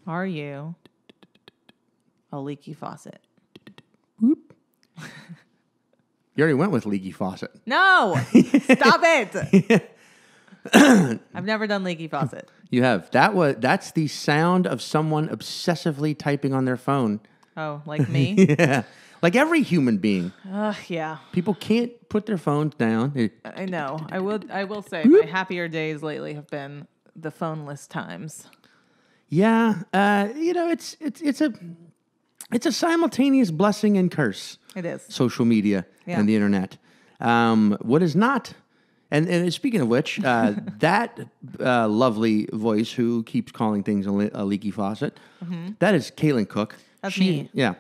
Are you a leaky faucet? Whoop. You already went with leaky faucet. No! Stop it! I've never done leaky faucet. You have. That's the sound of someone obsessively typing on their phone. Oh, like me? Yeah. Like every human being. Yeah. People can't put their phones down. I know. I will say my happier days lately have been the phoneless times. Yeah. It's a simultaneous blessing and curse. It is. Social media and the internet. What is not, and speaking of which, that lovely voice who keeps calling things a leaky faucet, that is Caitlin Cook. That's me. Yeah.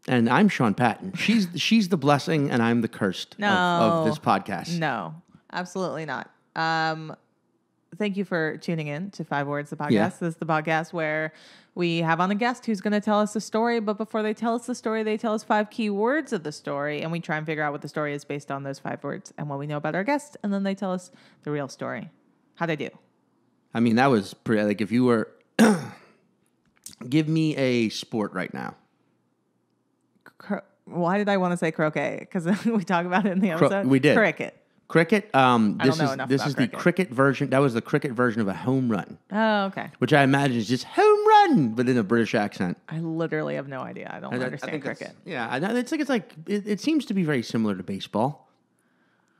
And I'm Sean Patton. She's the blessing and I'm the cursed of this podcast. No, absolutely not. Thank you for tuning in to 5 Words, the podcast. Yeah. This is the podcast where we have on a guest who's going to tell us a story, but before they tell us the story, they tell us 5 key words of the story, and we try and figure out what the story is based on those 5 words and what we know about our guest, and then they tell us the real story. How'd I do? I mean, that was pretty, like if you were, give me a sport right now. Why did I want to say croquet? Because we talk about it in the episode. We did. Cricket. Cricket. This is about the cricket version. That was the cricket version of a home run. Oh, okay. Which I imagine is just home run, but in a British accent. I literally have no idea. I don't understand cricket. It seems to be very similar to baseball,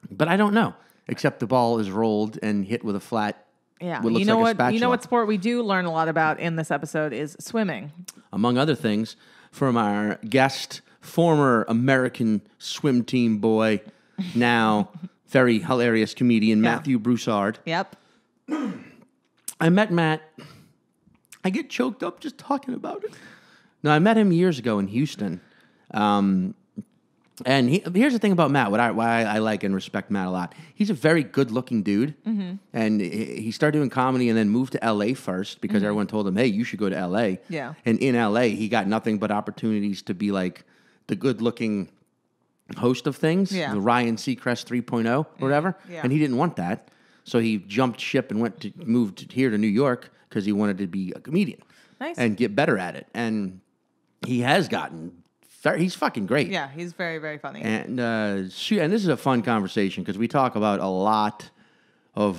but I don't know. Except the ball is rolled and hit with a flat. Yeah, what looks like a spatula. You know what sport we do learn a lot about in this episode is swimming. Among other things, from our guest, former American swim team boy, now very hilarious comedian, Matthew Broussard. Yep. I met Matt. I get choked up just talking about it. No, I met him years ago in Houston. And here's the thing about Matt, why I like and respect Matt a lot. He's a very good-looking dude. Mm-hmm. And he started doing comedy and then moved to L.A. first because everyone told him, hey, you should go to L.A. Yeah. And in L.A., he got nothing but opportunities to be like the good-looking host of things, the Ryan Seacrest 3.0 or whatever. Yeah. And he didn't want that. So he jumped ship and moved here to New York because he wanted to be a comedian. Nice. And get better at it. And he has gotten... He's fucking great. Yeah, he's very, very funny. And and this is a fun conversation because we talk about a lot of,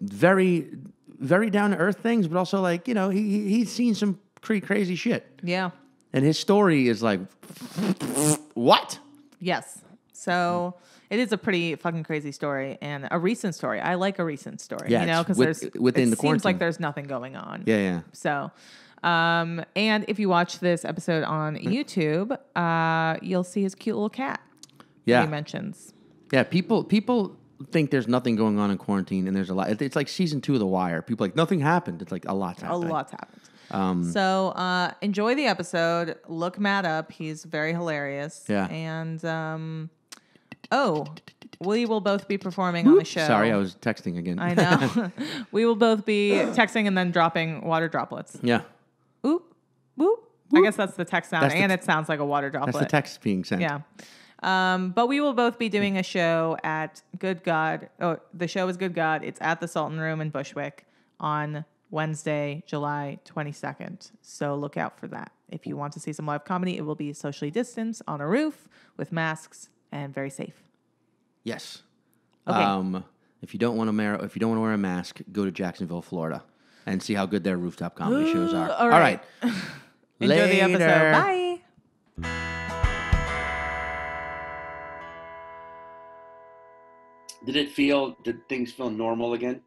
very, very down to earth things, but also like, he's seen some crazy shit. Yeah. And his story is like, what? Yes. So it is a pretty fucking crazy story and a recent story. I like a recent story, because within the quarantine. Seems like there's nothing going on. Yeah. So. And if you watch this episode on YouTube, you'll see his cute little cat. Yeah. He mentions. Yeah. People think there's nothing going on in quarantine, and there's a lot. It's like season 2 of The Wire. People are like nothing happened. It's like a lot's happened. A lot's happened. So enjoy the episode. Look Matt up. He's very hilarious. Yeah. And we will both be performing on the show. Sorry, I was texting again. I know. We will both be texting and then dropping water droplets. Yeah. Oop, whoop. I guess that's the text sound, and it sounds like a water droplet. That's the text being sent. Yeah. But we will both be doing a show at Good God. Oh, the show is Good God. It's at the Sultan Room in Bushwick on Wednesday, July 22nd. So look out for that. If you want to see some live comedy, it will be socially distanced on a roof with masks and very safe. Yes. Okay. If you don't want to wear a mask, go to Jacksonville, Florida, and see how good their rooftop comedy shows are. All right. Enjoy the episode. Bye. Did things feel normal again?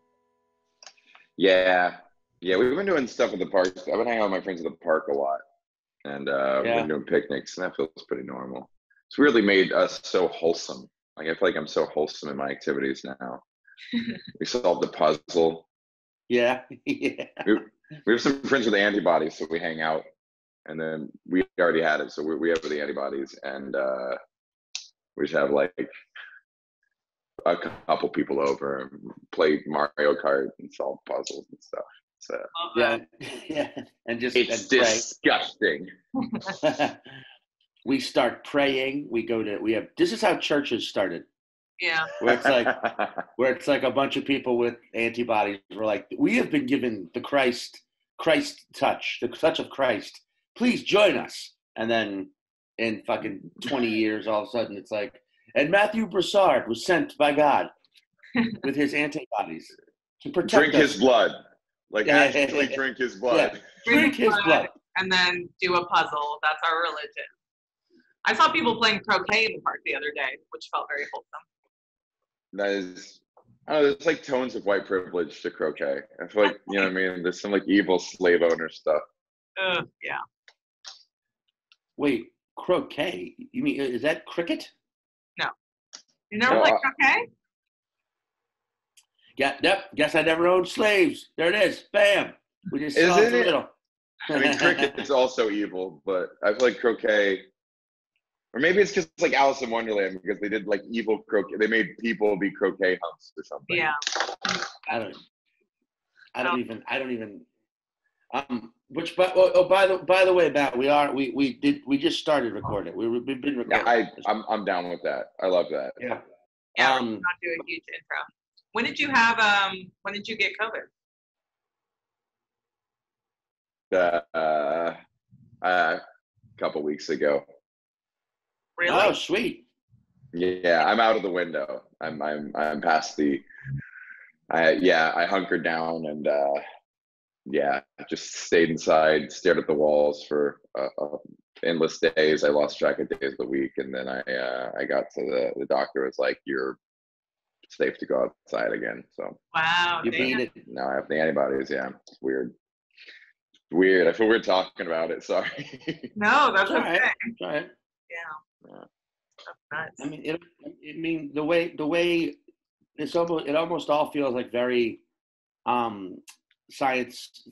Yeah. We've been doing stuff at the park. I've been hanging out with my friends at the park a lot, and we've been doing picnics, and that feels pretty normal. It's weirdly made us so wholesome. Like I feel like I'm so wholesome in my activities now. We solved the puzzle. Yeah. We have some friends with antibodies, so we hang out, and then we already had it, so we have the antibodies, and we just have like a couple people over and play Mario Kart and solve puzzles and stuff. So yeah, and it's disgusting. We start praying. This is how churches started. Yeah. Where it's like a bunch of people with antibodies. We're like, we have been given the Christ Christ touch, the touch of Christ. Please join us. And then in fucking 20 years, all of a sudden it's like, and Matthew Broussard was sent by God with his antibodies to protect drink us. His blood. Like, actually drink his blood. Yeah. Drink his blood. And then do a puzzle. That's our religion. I saw people playing croquet in the park the other day, which felt very wholesome. That is, I don't know, there's like tones of white privilege to croquet. I feel like, you know what I mean? There's some like evil slave owner stuff. Yeah. Wait, croquet? You mean, is that cricket? No. You never played croquet? Yeah, yep. Guess I never owned slaves. There it is. Bam. We just saw the riddle. I mean, cricket is also evil, but I feel like croquet, or maybe it's just like Alice in Wonderland because they did like evil croquet. They made people be croquet humps or something. Yeah. I don't even. Which, by the way, Matt, we just started recording. We've been recording. Yeah, I'm down with that. I love that. Yeah. Yeah. We're not doing a huge intro. When did you get COVID? A couple weeks ago. Really? Oh, sweet. Yeah, I'm out of the window. I'm past the. I hunkered down and just stayed inside, stared at the walls for endless days. I lost track of days of the week, and then I got to the doctor was like, "You're safe to go outside again." So wow, you beat it. Now I have the antibodies. Yeah, it's weird. Weird. I feel weird talking about it. Sorry. No, that's okay. All right. Yeah. That's nuts. I mean, the way it almost all feels like very science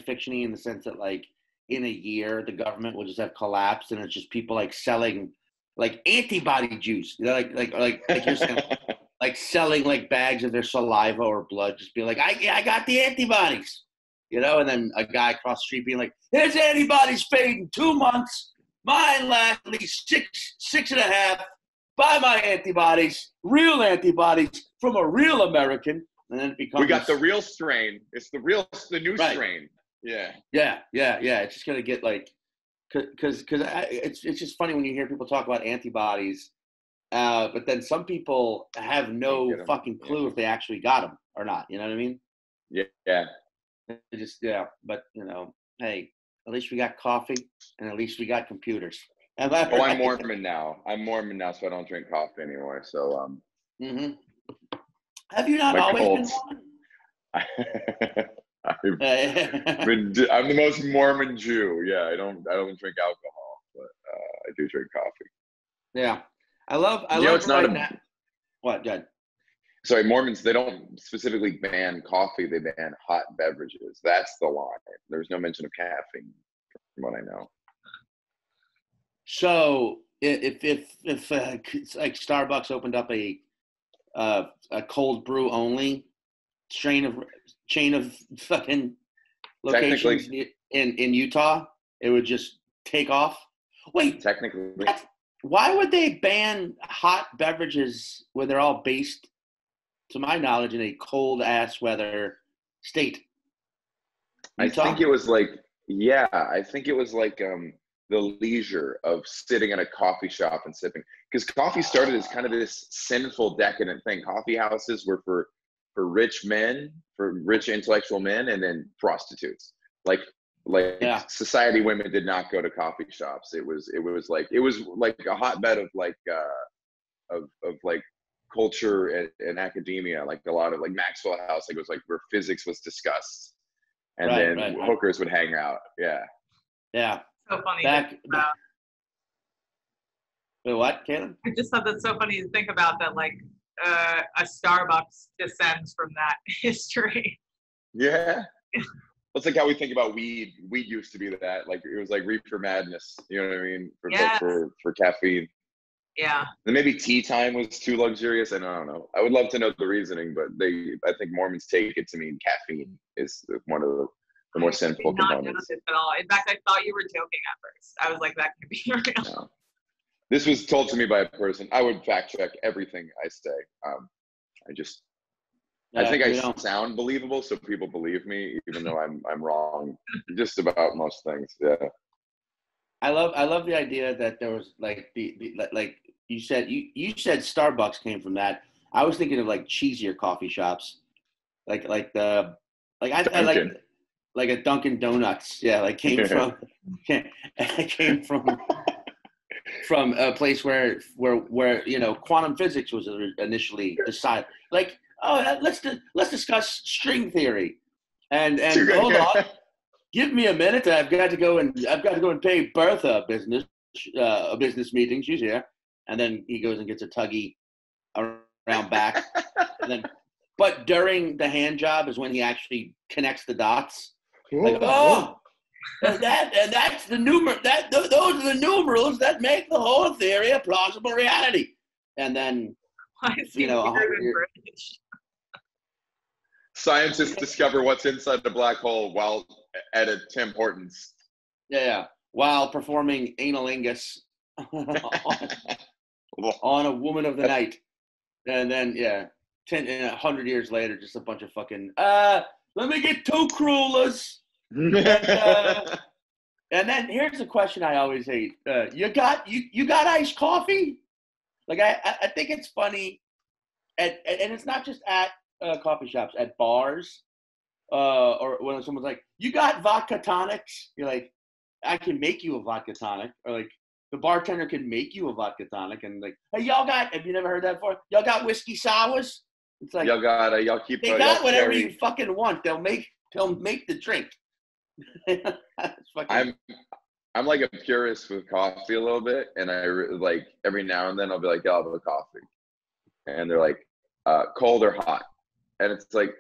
fiction-y in the sense that like in a year the government will just have collapsed and it's just people like selling like antibody juice, you know, like you're saying, like selling like bags of their saliva or blood, just be like, I got the antibodies, you know, and then a guy across the street being like, his antibodies fade in 2 months, mine last at least six and a half. Buy my antibodies, real antibodies from a real American. And then it becomes. We got the real strain. It's the new right. strain. Yeah. Yeah. It's just gonna get like, because it's just funny when you hear people talk about antibodies, but then some people have no fucking clue if they actually got them or not. You know what I mean? Yeah. But you know, hey, at least we got coffee and at least we got computers. I'm Mormon now. So I don't drink coffee anymore. So Mm-hmm. Have you not always been Mormon? I'm the most Mormon Jew. Yeah, I don't drink alcohol, but I do drink coffee. Yeah, I love. It's not What? Good. Sorry, Mormons, they don't specifically ban coffee. They ban hot beverages. That's the line. There's no mention of caffeine, from what I know. So if like Starbucks opened up a cold brew only chain of fucking locations in Utah, it would just take off. Wait, technically, why would they ban hot beverages when they're all based, to my knowledge, in a cold ass weather state? Utah? I think it was like the leisure of sitting in a coffee shop and sipping, because coffee started as kind of this sinful, decadent thing. Coffee houses were for rich men, for rich intellectual men, and then prostitutes. Like society women did not go to coffee shops. It was like a hotbed of culture and academia, like a lot of like Maxwell House, like it was like where physics was discussed, and hookers would hang out. Yeah. So funny. Wait, what, Caitlin? I just thought that's so funny to think about that, like a Starbucks descends from that history. Yeah. It's like how we think about weed. Weed used to be that. Like it was like reefer madness. You know what I mean? For caffeine. Yeah. And maybe tea time was too luxurious. I don't know. I would love to know the reasoning, but I think Mormons take it to mean caffeine is one of the more sinful components. Not at all. In fact, I thought you were joking at first. I was like, that could be real. No. This was told to me by a person. I would fact check everything I say. I think I sound believable, so people believe me, even though I'm wrong just about most things. Yeah. I love the idea that there was like like you said Starbucks came from that. I was thinking of like cheesier coffee shops, like a Dunkin' Donuts. Yeah, like came from from a place where quantum physics was initially decided. Like, let's discuss string theory, and hold on, give me a minute. I've got to go and pay Bertha a business meeting. She's here, and then he goes and gets a tuggy around back, and then. But during the hand job is when he actually connects the dots. Like, that's the those are the numerals that make the whole theory a plausible reality. And then, scientists discover what's inside the black hole while at a Tim Hortons. Yeah, while performing analingus on a woman of the night, and then 100 years later, just a bunch of fucking let me get 2 crullers. And then here's a question I always hate. You got iced coffee? Like I think it's funny, and it's not just at coffee shops, at bars, or when someone's like, "You got vodka tonics?" You're like, "I can make you a vodka tonic," or like the bartender can make you a vodka tonic, and like, "Hey, have you never heard that before? Y'all got whiskey sours?" It's like y'all keep. They got whatever you fucking want. They'll make the drink. I'm like a purist with coffee a little bit, and I like every now and then I'll be like, "I'll have a coffee," and they're like, "Cold or hot?" And it's like,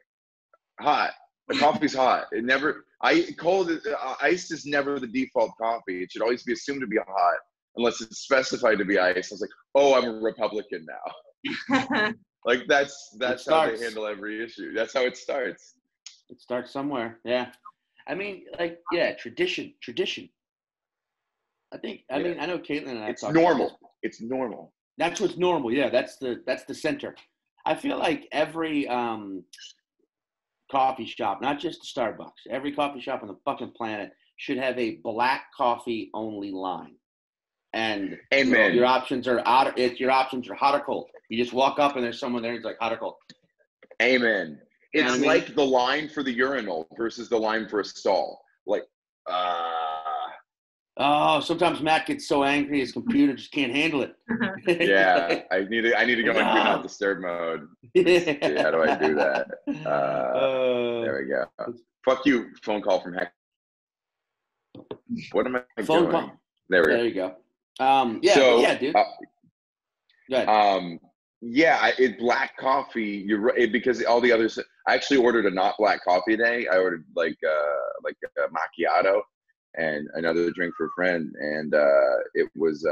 hot. The coffee's hot. It never. Iced is never the default coffee. It should always be assumed to be hot unless it's specified to be iced. I was like, "Oh, I'm a Republican now." Like that's how they handle every issue. That's how it starts. It starts somewhere. Yeah. I mean, like, tradition. I mean, I know Caitlin and I. It's normal. It's normal. That's what's normal. Yeah, that's the center. I feel like every coffee shop, not just Starbucks, every coffee shop on the fucking planet should have a black coffee only line. And amen. Your options are hot or cold. You just walk up and there's someone there. It's like hot or cold. Amen. It's like the line for the urinal versus the line for a stall. Like, sometimes Matt gets so angry his computer just can't handle it. Yeah, I need to go into do not disturb mode. See, how do I do that? There we go. Fuck you, phone call from Heck. What am I doing? Call. There we go. There you go. Dude. Go ahead. Black coffee. You're right, because all the others. I actually ordered a not black coffee today. I ordered like a macchiato and another drink for a friend, and it was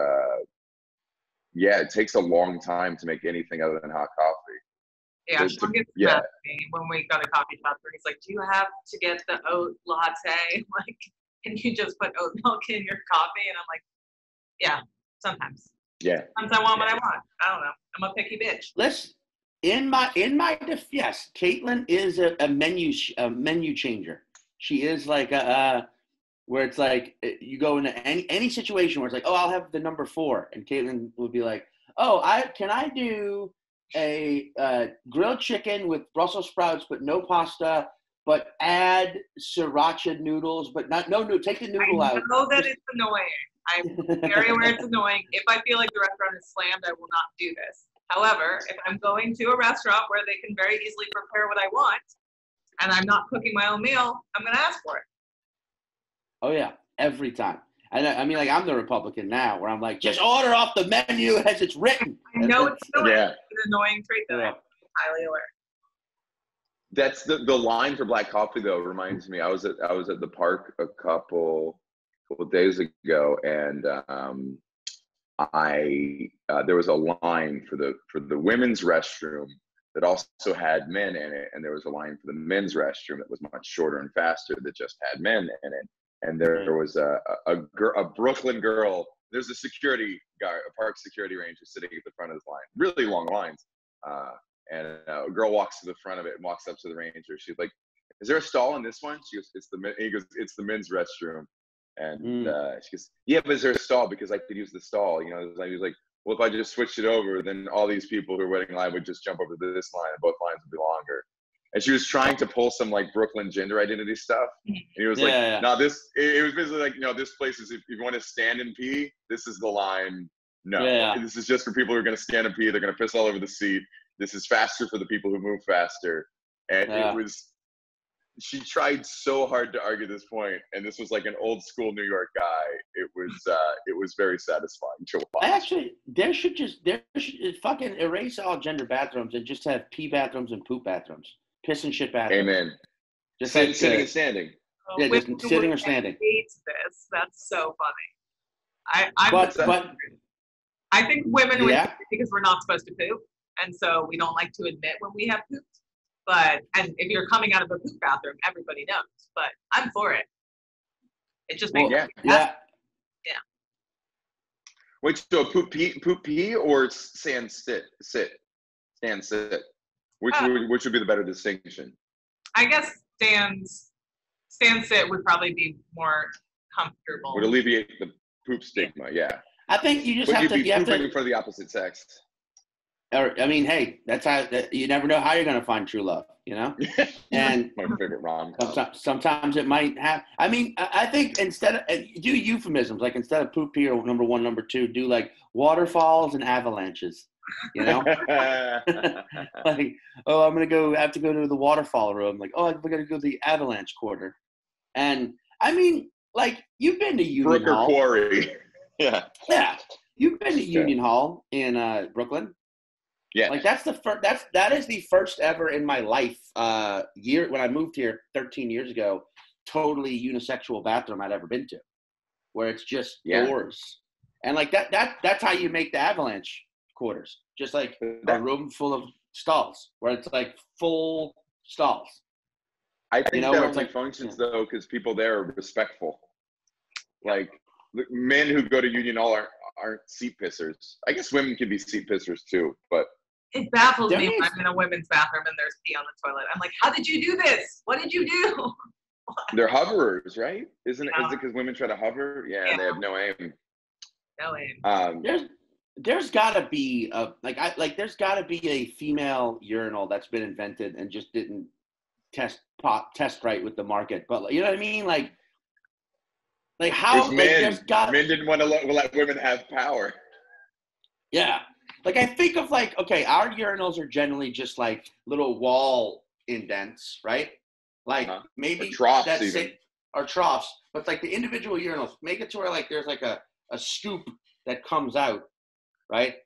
it takes a long time to make anything other than hot coffee. Yeah, Sean gets mad at me when we go to coffee shops where he's like, "Do you have to get the oat latte? Like, can you just put oat milk in your coffee?" And I'm like, "Yeah, sometimes. Yeah. Sometimes I want what I want. I don't know. I'm a picky bitch." Listen, in my yes, Caitlin is a menu changer. She is like where it's like you go into any situation where it's like, "Oh, I'll have the number 4," and Caitlin would be like, "Oh, can I do a grilled chicken with Brussels sprouts, but no pasta, but add sriracha noodles, but take the noodle out." I know that it's annoying. I'm very aware it's annoying. If I feel like the restaurant is slammed, I will not do this. However, if I'm going to a restaurant where they can very easily prepare what I want, and I'm not cooking my own meal, I'm going to ask for it. Oh, yeah, every time. I mean, like, I'm the Republican now, where I'm like, just order off the menu as it's written. I know it's annoying. Yeah. It's an annoying trait, though. I'm highly aware. That's the line for black coffee, though, reminds me. I was at the park a couple days ago, and there was a line for the women's restroom that also had men in it, and there was a line for the men's restroom that was much shorter and faster that just had men in it. And there was a Brooklyn girl. There's a security guard, a park security ranger sitting at the front of this line, really long lines. And a girl walks to the front of it and walks up to the ranger. She's like, "Is there a stall in this one?" She goes, he goes, "It's the men's restroom." And she goes, "Yeah, but is there a stall? Because I could use the stall." You know, he was like, "Well, if I just switched it over, then all these people who are waiting in line would just jump over to this line, and both lines would be longer." And she was trying to pull some like Brooklyn gender identity stuff. And he was "No, this." It was basically like, this place is if you want to stand and pee, this is the line. No, this is just for people who are going to stand and pee. They're going to piss all over the seat. This is faster for the people who move faster. And it was, she tried so hard to argue this point, and this was like an old school New York guy. It was very satisfying to watch. Actually, there should fucking erase all gender bathrooms and just have pee bathrooms and poop bathrooms, piss and shit bathrooms. Amen. Just sitting and standing. Yeah, just sitting or standing. Hates this. That's so funny. But I think women would because we're not supposed to poop, and so we don't like to admit when we have pooped. And if you're coming out of a poop bathroom, everybody knows. But I'm for it. It just makes yeah. Wait, so poop pee or stand sit? Stand sit. Which would be the better distinction? I guess stand sit would probably be more comfortable. Would alleviate the poop stigma, yeah. I think you just have to. You have to for the opposite sex. I mean, hey, that's how you never know how you're going to find true love, And my favorite rom. Sometimes it might have. I mean, I think instead of do euphemisms, like instead of poop pee or number one, number two, do like waterfalls and avalanches. Like, oh, I'm gonna have to go to the waterfall room. Like, oh, we gotta go to the avalanche quarter. And I mean, like, you've been to Union Hall. Quarry. Yeah. You've been to Union Hall in Brooklyn. Yeah. Like that is the first ever in my life year when I moved here 13 years ago, totally unisexual bathroom I'd ever been to, where it's just doors. And like that's how you make the avalanche quarters. Just like a room full of stalls where it's like full stalls. I think that only functions though because people there are respectful. Like men who go to Union Hall aren't seat pissers. I guess women can be seat pissers too, but it baffles me when I'm in a women's bathroom and there's pee on the toilet. I'm like, how did you do this? What did you do? They're hoverers, right? Is it because women try to hover? Yeah, they have no aim. No aim. There's gotta be there's gotta be a female urinal that's been invented and just didn't test right with the market. But you know what I mean? Like how men didn't want to let women have power. Yeah. Like I think of our urinals are generally just like little wall indents, right? Like maybe troughs or troughs, but like the individual urinals, make it to where like there's like a scoop that comes out, right?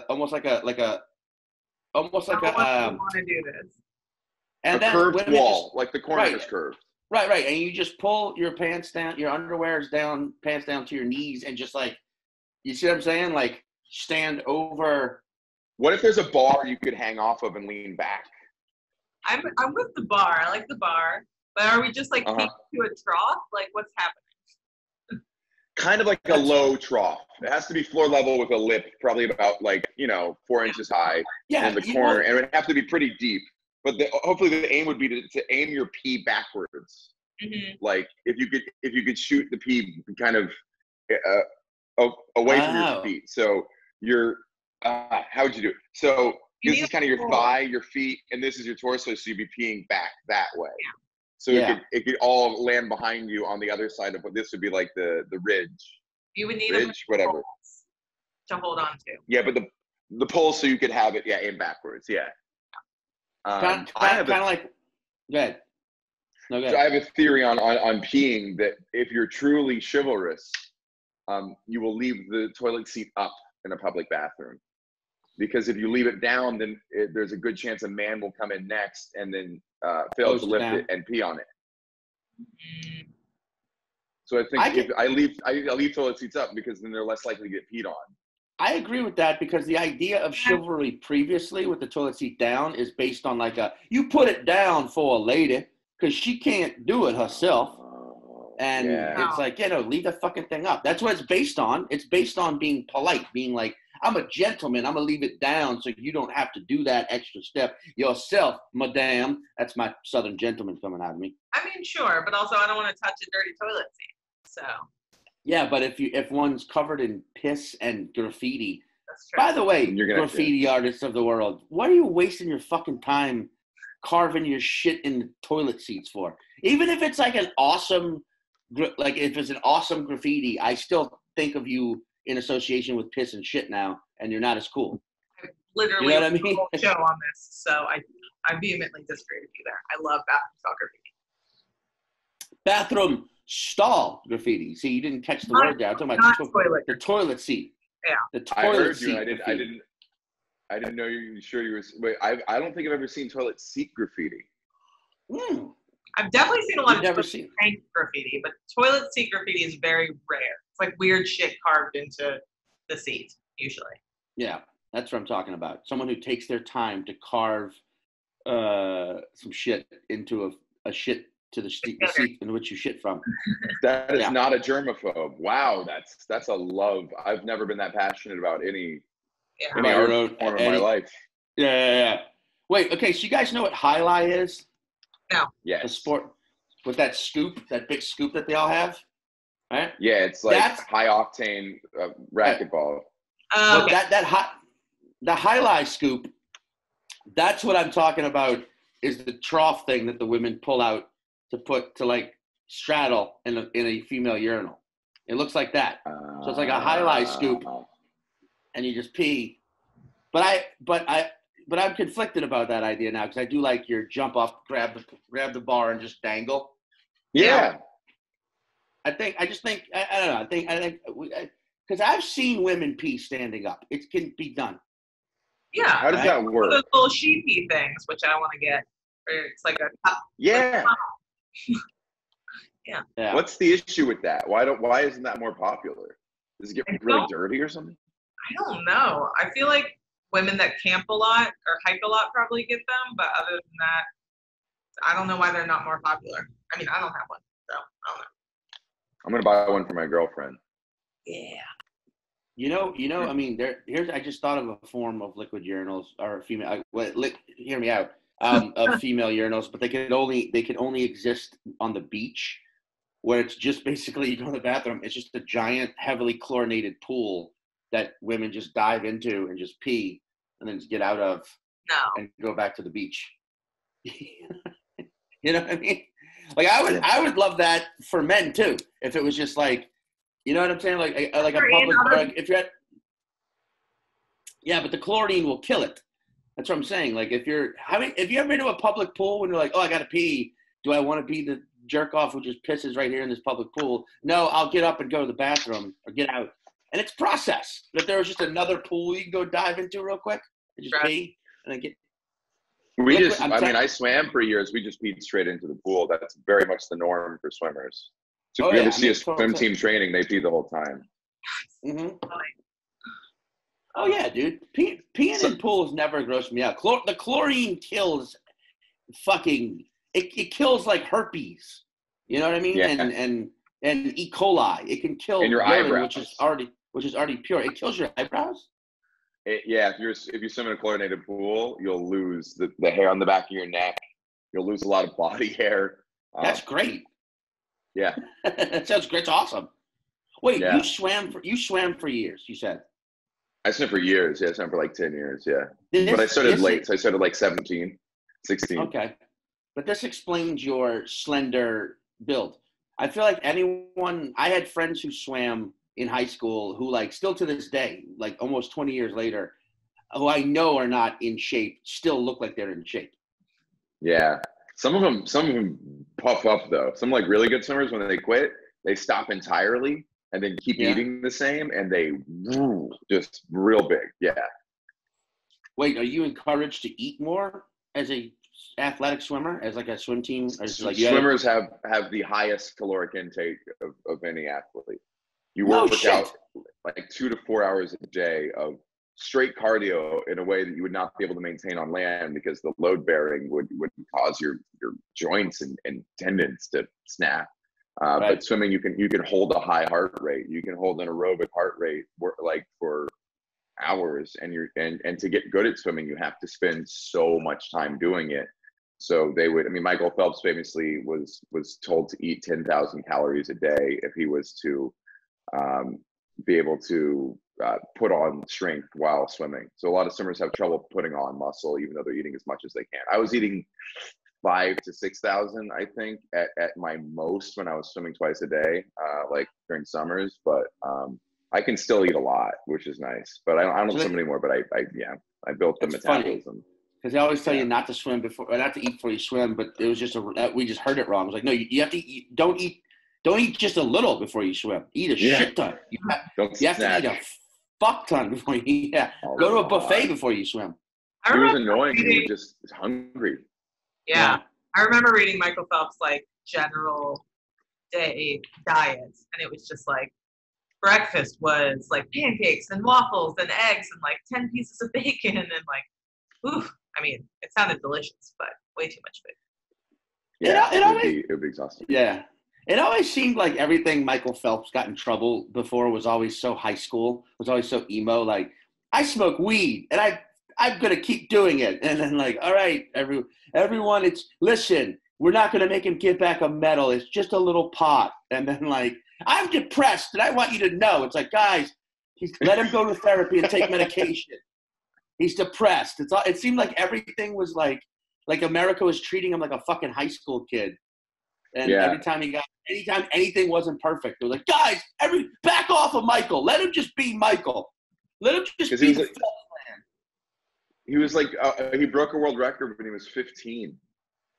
Almost like a. I want to do this. And a curved wall, like the corner is curved. Right. And you just pull your pants down, your underwear is down, pants down to your knees, and just like, you see what I'm saying? Like stand over. What if there's a bar you could hang off of and lean back? I'm with the bar. I like the bar. But are we just like peeking to a trough? Like what's happening? Kind of like a low trough. It has to be floor level with a lip, probably about 4 inches high in the corner, and it would have to be pretty deep. But hopefully the aim would be to aim your pee backwards. Mm-hmm. Like if you could shoot the pee kind of away from your feet. So you're how would you do it? So this is kind of your thigh, your feet, and this is your torso. So you'd be peeing back that way. Yeah. So it could all land behind you on the other side of what this would be like the ridge. You would need whatever to hold on to. Yeah, but the pole so you could have it aim backwards. Yeah. Kind of like. Go ahead. No, go ahead. So I have a theory on peeing that if you're truly chivalrous, you will leave the toilet seat up in a public bathroom. Because if you leave it down, then there's a good chance a man will come in next and then fail to lift it and pee on it. So I think I leave toilet seats up because then they're less likely to get peed on. I agree with that because the idea of chivalry previously with the toilet seat down is based on you put it down for a lady because she can't do it herself. And it's leave the fucking thing up. That's what it's based on. It's based on being polite, being like, I'm a gentleman. I'm gonna leave it down so you don't have to do that extra step yourself, madame. That's my Southern gentleman coming out of me. I mean, sure, but also I don't want to touch a dirty toilet seat. So. Yeah, but if one's covered in piss and graffiti. That's true. By the way, graffiti artists of the world, what are you wasting your fucking time carving your shit in the toilet seats for? Even if it's like an awesome, like if it's an awesome graffiti, I still think of you in association with piss and shit now, and you're not as cool. I literally you know what I mean? whole show on this, so I vehemently disagree with you there. I love bathroom stall graffiti. Bathroom stall graffiti. See, you didn't catch the word there. I'm talking about the toilet seat. Yeah. The toilet I heard seat. You. I didn't know you. Sure, you were. Wait, I don't think I've ever seen toilet seat graffiti. I've definitely seen a lot of tank graffiti, but toilet seat graffiti is very rare. It's like weird shit carved into the seat, usually. Yeah, that's what I'm talking about. Someone who takes their time to carve some shit into a shit to the seat in which you shit from. That is not a germaphobe. Wow, that's a love. I've never been that passionate about any art form in my life. Yeah. Wait, okay, so you guys know what highlight is? No. Yes. The sport with that scoop, that big scoop that they all have, right? Yeah, it's like high octane racquetball. The highlight scoop. That's what I'm talking about. Is the trough thing that the women pull out to like straddle in a female urinal. It looks like that. So it's like a highlight scoop, and you just pee. But I'm conflicted about that idea now because I do like your jump off, grab the bar and just dangle. Yeah. I don't know. I think because I've seen women pee standing up. It can be done. Yeah. How does that work? Those little sheepy things, which I want to get. Where it's like a cup. Yeah. Yeah. What's the issue with that? Why isn't that more popular? Does it get really dirty or something? I don't know. I feel like women that camp a lot or hike a lot probably get them, but other than that, I don't know why they're not more popular. I mean, I don't have one, so I don't know. I'm gonna buy one for my girlfriend. Yeah. You know. I mean, I just thought of a form of liquid urinals or female. Hear me out. Of female urinals, but they can only exist on the beach, where it's just basically you go to the bathroom. It's just a giant, heavily chlorinated pool that women just dive into and just pee and then just get out of and go back to the beach. You know what I mean? Like I would love that for men too. If it was just like, you know what I'm saying? Like a public, if you're at, but the chlorine will kill it. That's what I'm saying. Like if you ever been to a public pool when you're like, oh, I got to pee. Do I want to be the jerk off who just pisses right here in this public pool? No, I'll get up and go to the bathroom or get out. And it's process. But if there was just another pool you can go dive into real quick and just pee and then get. I swam for years. We just peed straight into the pool. That's very much the norm for swimmers. So if you ever see a swim team training, they pee the whole time. Mm-hmm. Oh yeah, dude. Peeing in pools never grossed me out. The chlorine kills fucking. It kills like herpes. You know what I mean? Yeah. And E. coli. It can kill your eyebrows, which is already pure. It kills your eyebrows. If you swim in a chlorinated pool, you'll lose the hair on the back of your neck. You'll lose a lot of body hair. That's great. Yeah. That sounds great. It's awesome. Wait, you swam for years, you said? I swam for years. Yeah, I swam for like 10 years. Yeah. But I started late. So I started like 17, 16. Okay. But this explains your slender build. I feel like I had friends who swam in high school who like still to this day, like almost 20 years later, who I know are not in shape, still look like they're in shape. Yeah. Some of them puff up though. Some like really good swimmers, when they quit, they stop entirely and then keep eating the same, and they just real big. Yeah. Wait, are you encouraged to eat more as a athletic swimmer, as like a swim team? Or like swimmers have the highest caloric intake of any athlete. You work out like 2 to 4 hours a day of straight cardio in a way that you would not be able to maintain on land, because the load bearing would cause your joints and tendons to snap. But swimming, you can hold a high heart rate. You can hold an aerobic heart rate like for hours, and and to get good at swimming, you have to spend so much time doing it. So Michael Phelps famously was told to eat 10,000 calories a day if he was to be able to put on strength while swimming. So a lot of swimmers have trouble putting on muscle, even though they're eating as much as they can. I was eating 5,000 to 6,000, I think, at my most when I was swimming twice a day, like during summers. But I can still eat a lot, which is nice. But I don't swim anymore. But I built the metabolism. Because they always tell you not to swim before, or not to eat before you swim. But it was just we just heard it wrong. It was like, no, you have to eat. Don't eat just a little before you swim. Eat a shit ton. You have to eat a fuck ton before you eat. Yeah. Go to a buffet before you swim. It was annoying. He was just hungry. Yeah. I remember reading Michael Phelps' like general day diets, and it was just like breakfast was like pancakes and waffles and eggs and like 10 pieces of bacon and like, oof. I mean, it sounded delicious, but way too much food. Yeah, it would be exhausting. Yeah. It always seemed like everything Michael Phelps got in trouble before was always so high school, was always so emo. Like, I smoke weed, and I'm going to keep doing it. And then like, all right, everyone, listen, we're not going to make him give back a medal. It's just a little pot. And then like, I'm depressed, and I want you to know. It's like, guys, let him go to therapy and take medication. He's depressed. It seemed like everything was like America was treating him like a fucking high school kid. And anytime anything wasn't perfect, they were like, guys, back off of Michael. Let him just be Michael. Let him just be the Phelps man. He was like, he broke a world record when he was 15.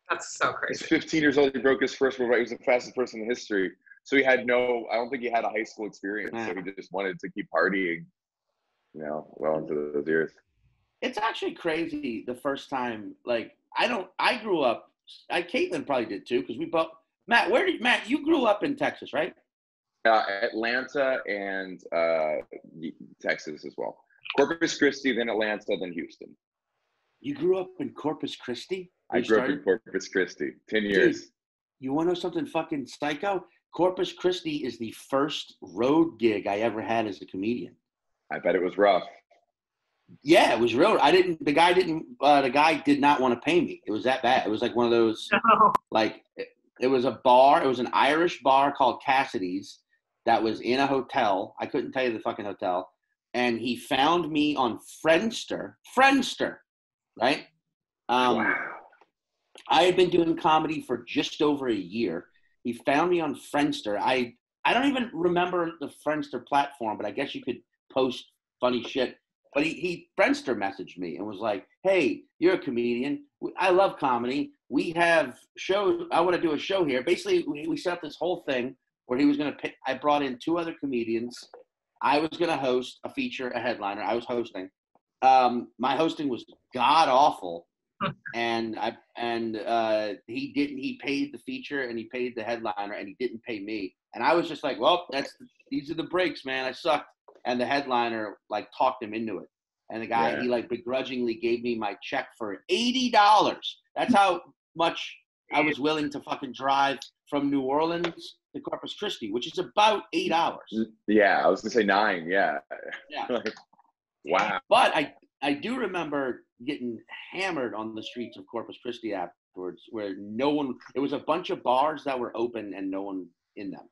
That's so crazy. He's 15 years old. He broke his first world record. He was the fastest person in history. So I don't think he had a high school experience. So he just wanted to keep partying, well into those years. It's actually crazy the first time, like, I grew up, Caitlin probably did too, because we both, Matt, you grew up in Texas, right? Atlanta and Texas as well. Corpus Christi, then Atlanta, then Houston. You grew up in Corpus Christi? I grew up in Corpus Christi, 10 years. Dude, you want to know something fucking psycho? Corpus Christi is the first road gig I ever had as a comedian. I bet it was rough. Yeah, it was real. The guy did not want to pay me. It was that bad. It was like one of those, like, it was a bar. It was an Irish bar called Cassidy's that was in a hotel. I couldn't tell you the fucking hotel. And he found me on Friendster, right? Wow. I had been doing comedy for just over a year. He found me on Friendster. I don't even remember the Friendster platform, but I guess you could post funny shit. But he Friendster messaged me and was like, hey, you're a comedian. I love comedy. We have shows. I want to do a show here. Basically, we set up this whole thing where he was going to pick. I brought in 2 other comedians. I was going to host a feature, a headliner. I was hosting. My hosting was god awful. And he paid the feature and he paid the headliner and he didn't pay me. And I was just like, well, these are the breaks, man. I sucked. And the headliner like talked him into it. And the guy, he like begrudgingly gave me my check for $80. That's how much I was willing to fucking drive from New Orleans to Corpus Christi, which is about 8 hours. Yeah, I was gonna say 9. Yeah. Wow. But I do remember getting hammered on the streets of Corpus Christi afterwards, where it was a bunch of bars that were open and no one in them.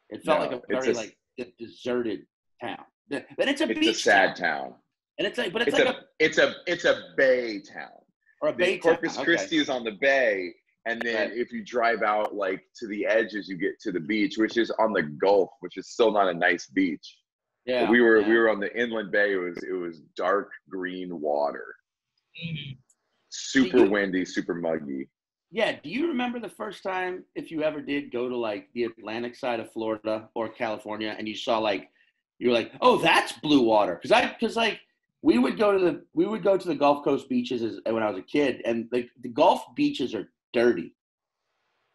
It felt like a very like deserted town. But it's a beach. It's a sad town. And it's like, but it's a bay town. Or a bay town. Corpus Christi is on the bay, and then if you drive out like to the edges, you get to the beach, which is on the Gulf, which is still not a nice beach. Yeah, but we were on the inland bay. It was dark green water, super windy, super muggy. Yeah. Do you remember the first time, if you ever did go to like the Atlantic side of Florida or California, and you saw like, you were like, oh, that's blue water? Because like we would go to the Gulf Coast beaches when I was a kid, and like the Gulf beaches are dirty.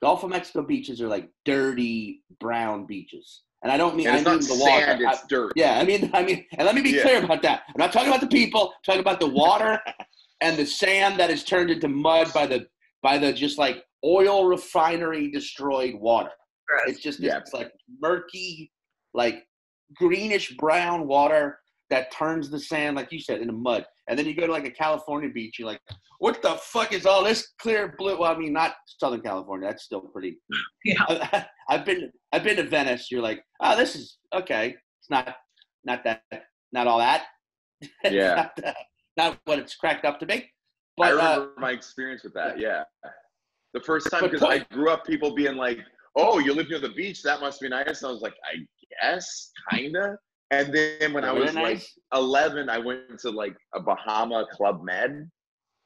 Gulf of Mexico beaches are like dirty brown beaches. And I don't mean, and it's not the sand, water. It's dirt. Yeah, I mean, and let me be clear about that. I'm not talking about the people. I'm talking about the water and the sand that is turned into mud by the just like oil refinery destroyed water. Right. It's just it's like murky, like greenish brown water that turns the sand, like you said, into mud. And then you go to like a California beach, you're like, what the fuck is all this clear blue? Well, I mean, not Southern California. That's still pretty. Yeah. I've been to Venice. You're like, oh, this is okay. It's not all that. Yeah. not what it's cracked up to be. But, I remember my experience with that. Yeah. The first time, because I grew up people being like, oh, you live near the beach. That must be nice. And I was like, I guess, kind of. And then when I was like 11, I went to like a Bahama Club Med.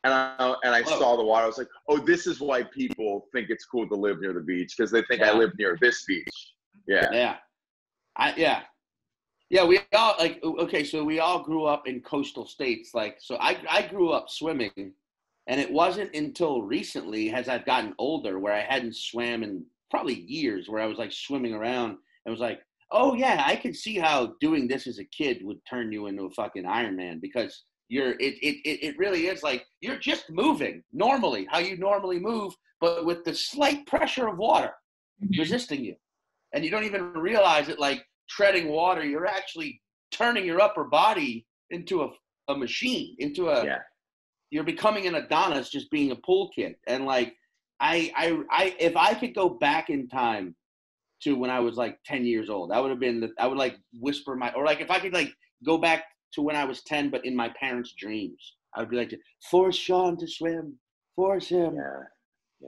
And I saw the water. I was like, oh, this is why people think it's cool to live near the beach, because they think I live near this beach. Yeah. Yeah. Yeah, we all like, okay, so we all grew up in coastal states. Like, so I grew up swimming, and it wasn't until recently, as I've gotten older, where I hadn't swam in probably years, where I was like swimming around and was like, oh yeah, I could see how doing this as a kid would turn you into a fucking Iron Man, because it really is like, you're just moving normally, how you normally move, but with the slight pressure of water resisting you. And you don't even realize it, like, treading water, you're actually turning your upper body into a machine, you're becoming an Adonis just being a pool kid. And like, if I could go back in time to when I was like 10 years old, I would like whisper or like, if I could like go back to when I was 10, but in my parents' dreams, I would be like, force Sean to swim, force him,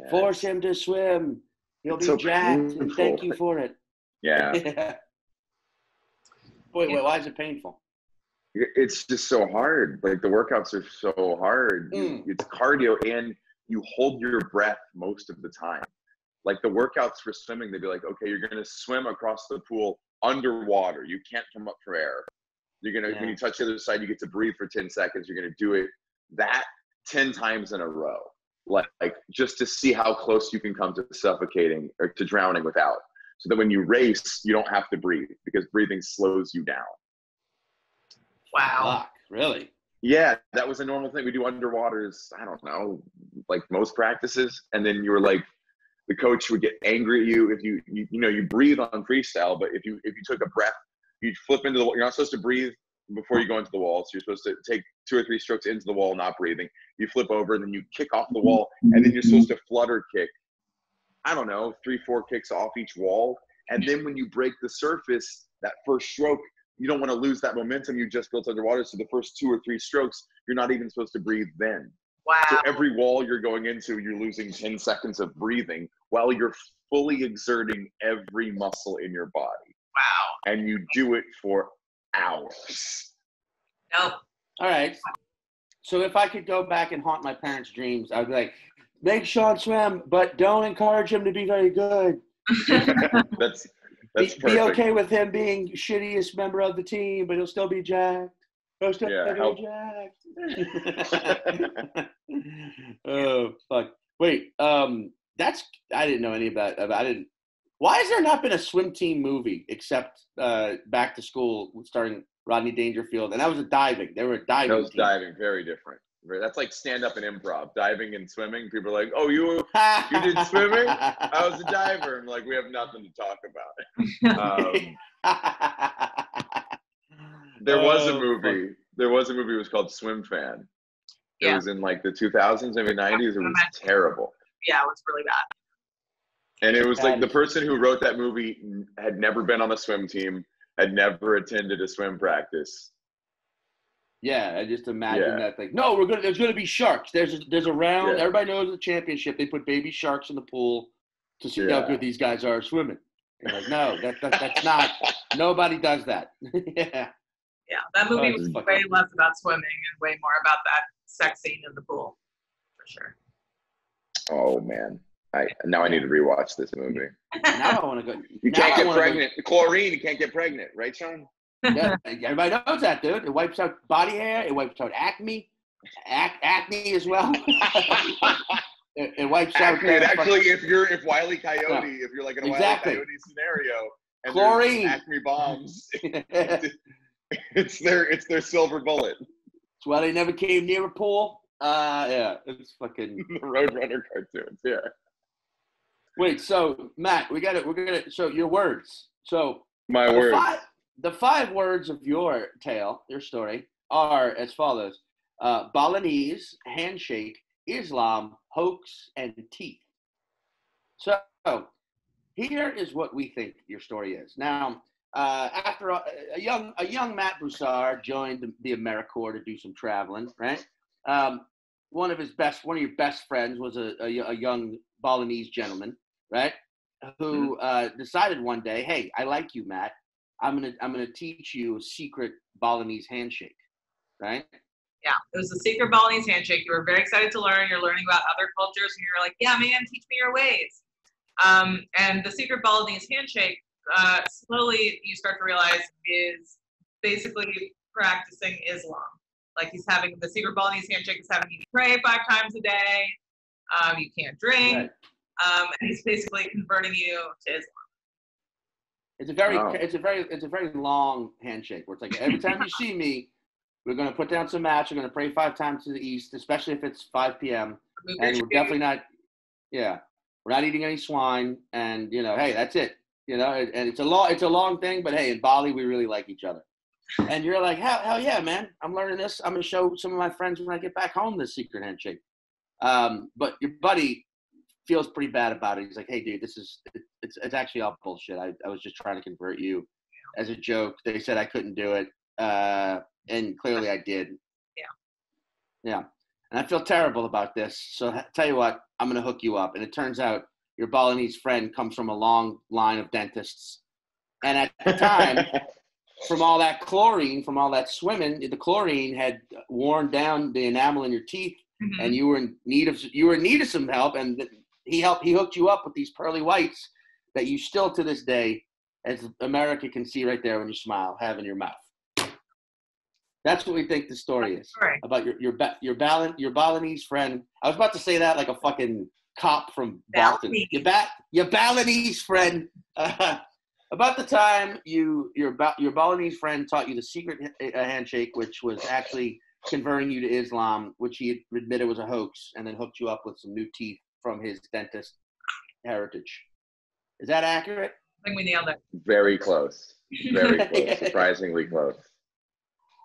force him to swim. He'll be so jacked, painful. And thank you for it. Yeah. Wait, why is it painful? It's just so hard. Like, the workouts are so hard. It's cardio, and you hold your breath most of the time. Like, the workouts for swimming, they'd be like, okay, you're going to swim across the pool underwater. You can't come up for air. You're going to, when you touch the other side, you get to breathe for 10 seconds. You're going to do it that 10 times in a row. Like just to see how close you can come to suffocating or to drowning without. So that when you race, you don't have to breathe, because breathing slows you down. Wow. Fuck, really? Yeah, that was a normal thing. We do underwaters, I don't know, like most practices. And then you were like, the coach would get angry at you if you breathe on freestyle, but if you took a breath, you'd flip into the wall. You're not supposed to breathe before you go into the wall. So you're supposed to take 2 or 3 strokes into the wall, not breathing. You flip over, and then you kick off the wall, and then you're supposed to flutter kick. I don't know, 3-4 kicks off each wall. And then when you break the surface, that first stroke, you don't want to lose that momentum you just built underwater. So the first 2 or 3 strokes, you're not even supposed to breathe then. Wow. So every wall you're going into, you're losing 10 seconds of breathing while you're fully exerting every muscle in your body. Wow. And you do it for hours. Nope. All right. So if I could go back and haunt my parents' dreams, I'd be like, make Sean swim, but don't encourage him to be very good. That's be okay with him being shittiest member of the team, but he'll still be jacked. He'll still be jacked. Oh, fuck. Wait, I didn't know any about that. Why has there not been a swim team movie except Back to School starring Rodney Dangerfield? And that was a diving. They were a diving team. Diving, very different. That's like stand-up and improv. Diving and swimming. People are like, oh, you did swimming? I was a diver. I'm like, we have nothing to talk about. There was a movie. There was a movie. It was called Swim Fan. It was in like the 2000s, maybe 90s. It was terrible. Yeah, it was really bad. And it was like the person who wrote that movie had never been on a swim team, had never attended a swim practice. Yeah, I just imagine that. Like, no, there's gonna be sharks. There's a round. Yeah. Everybody knows the championship. They put baby sharks in the pool to see how good these guys are swimming. You're like, no, that's not. Nobody does that. Yeah, that movie was way less about swimming and way more about that sex scene in the pool, for sure. Oh man, I need to rewatch this movie. Now I want to go. You can't get pregnant. Chlorine, you can't get pregnant, right, Sean? Yeah, everybody knows that, dude. It wipes out body hair. It wipes out acne as well. it wipes acne, out. Actually, if Wile E. Coyote, if you're like in a Wile E. Coyote scenario, and chlorine, acne bombs, it's their silver bullet. That's why they never came near a pool. It's fucking the Roadrunner cartoons. Yeah. Wait, so Matt, we're gonna so your words. So my words. the 5 words of your tale, your story, are as follows: Balinese, handshake, Islam, hoax, and teeth. So here is what we think your story is. Now, after a young Matt Broussard joined the AmeriCorps to do some traveling, right? One of your best friends was a young Balinese gentleman, right? Who decided one day, hey, I like you, Matt. I'm gonna teach you a secret Balinese handshake, right? Yeah, it was a secret Balinese handshake. You were very excited to learn. You're learning about other cultures, and you're like, yeah, man, teach me your ways. And the secret Balinese handshake, slowly you start to realize, is basically practicing Islam. Like the secret Balinese handshake is having you pray 5 times a day. You can't drink. Right. And he's basically converting you to Islam. It's a very long handshake where it's like, every time you see me, we're going to put down some mats. We're going to pray 5 times to the east, especially if it's 5 p.m. And we're definitely not, we're not eating any swine. And, hey, that's it. And it's a long thing, but hey, in Bali, we really like each other. And you're like, hell yeah, man. I'm learning this. I'm going to show some of my friends when I get back home this secret handshake. But your buddy feels pretty bad about it. He's like, hey, dude, it's actually all bullshit. I was just trying to convert you as a joke. They said I couldn't do it. And clearly I did. Yeah. And I feel terrible about this. So tell you what, I'm going to hook you up. And it turns out your Balinese friend comes from a long line of dentists. And at the time, from all that chlorine, from all that swimming, the chlorine had worn down the enamel in your teeth. Mm-hmm. And you were in need of some help. And he hooked you up with these pearly whites that you still to this day, as America can see right there when you smile, have in your mouth. That's what we think the story is about your Balinese friend. I was about to say that like a fucking cop from Boston. Your Balinese friend. About the time your Balinese friend taught you the secret handshake, which was actually converting you to Islam, which he admitted was a hoax, and then hooked you up with some new teeth from his dentist heritage. Is that accurate? I think we nailed it. Very close. Very close. Surprisingly close.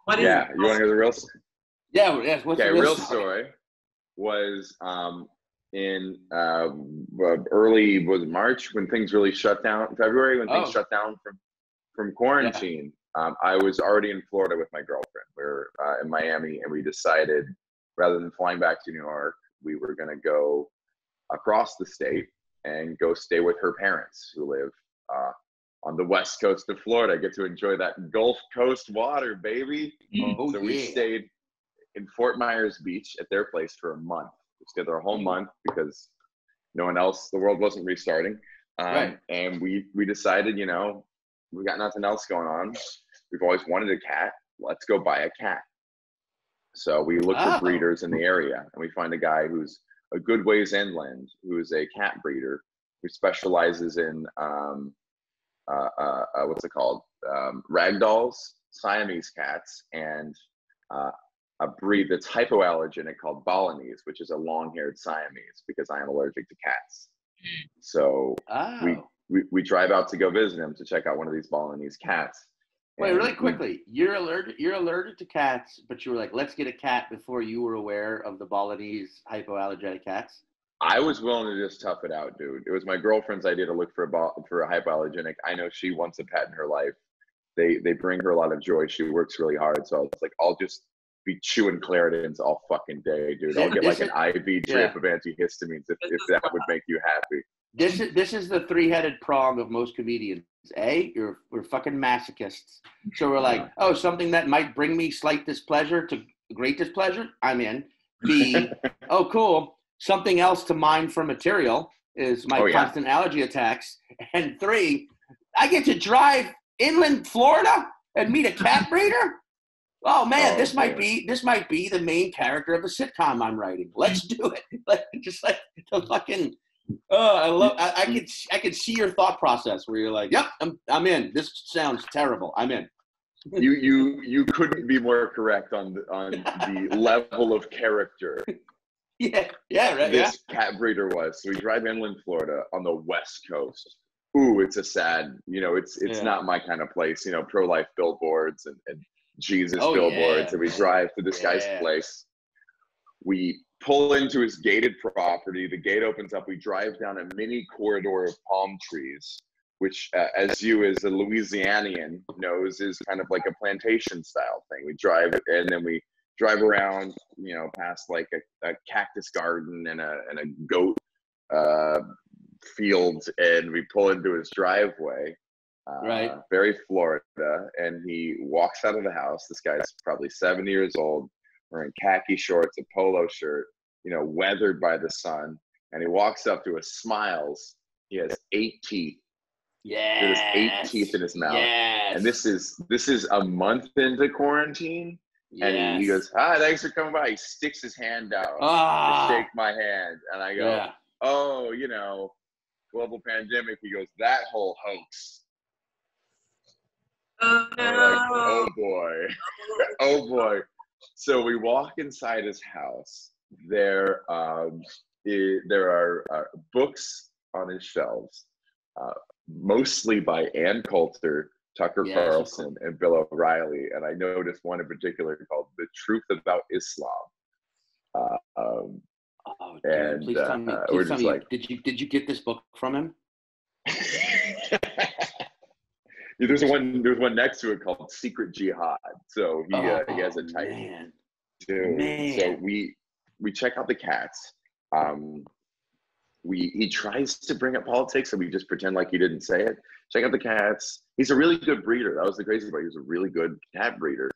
What is you want to hear the real story? Yeah. What's the real story was in early March when things really shut down. February when things shut down from quarantine. Yeah. I was already in Florida with my girlfriend. We were in Miami, and we decided rather than flying back to New York, we were going to go across the state and go stay with her parents who live on the west coast of Florida. Get to enjoy that Gulf Coast water, baby. So we stayed in Fort Myers Beach at their place for a month. We stayed there a whole month because no one else, the world wasn't restarting. And we decided, we got nothing else going on. We've always wanted a cat. Let's go buy a cat. So we look for breeders in the area, and we find a guy who's a good ways inland, who is a cat breeder who specializes in what's it called? Ragdolls, Siamese cats, and a breed that's hypoallergenic called Balinese, which is a long-haired Siamese, because I am allergic to cats. So we drive out to go visit him to check out one of these Balinese cats. Wait, really quickly, you're allergic to cats, but you were like, let's get a cat before you were aware of the Balinese hypoallergenic cats? I was willing to just tough it out, dude. It was my girlfriend's idea to look for a hypoallergenic. I know she wants a pet in her life. They bring her a lot of joy. She works really hard. So it's like, I'll just be chewing Claritins all fucking day, dude. I'll get like an IV drip of antihistamines if that would make you happy. This is the 3-headed prong of most comedians. A, we're fucking masochists. So we're like, something that might bring me slight displeasure to great displeasure, I'm in. B, cool. Something else to mine for material is my constant allergy attacks. And 3, I get to drive inland Florida and meet a cat breeder? Oh man, this might be the main character of a sitcom I'm writing. Let's do it. Just like the fucking I could see your thought process where you're like, yep, I'm in. This sounds terrible. I'm in. You couldn't be more correct on the level of character. Yeah, right. This cat breeder was. So we drive inland Florida on the west coast, ooh, it's a sad, it's not my kind of place, pro-life billboards and Jesus billboards. And we drive to this guy's place. We pull into his gated property. The gate opens up. We drive down a mini corridor of palm trees, which, as you as a Louisianian knows, is kind of like a plantation style thing. We drive and then we drive around, past like a cactus garden and a goat field, and we pull into his driveway. Very Florida, and he walks out of the house. This guy's probably 70 years old, wearing khaki shorts, a polo shirt, weathered by the sun, and he walks up to us, smiles. He has 8 teeth. Yeah. He has 8 teeth in his mouth. Yes. And this is a month into quarantine. Yes. And he goes, "Hi, thanks for coming by." He sticks his hand out to shake my hand, and I go, "Oh, global pandemic." He goes, "That whole hoax." Oh, no. We're like, "Oh boy, oh boy." So we walk inside his house. There are books on his shelves, mostly by Ann Coulter, Tucker Carlson, and Bill O'Reilly. And I noticed one in particular called "The Truth About Islam." Dude, please tell me. Please tell me. Like, did you get this book from him? There's one next to it called "Secret Jihad." So he has a type. Man. Dude. So we check out the cats. He tries to bring up politics, and we just pretend like he didn't say it. Check out the cats. He's a really good breeder. That was the crazy part. He was a really good cat breeder.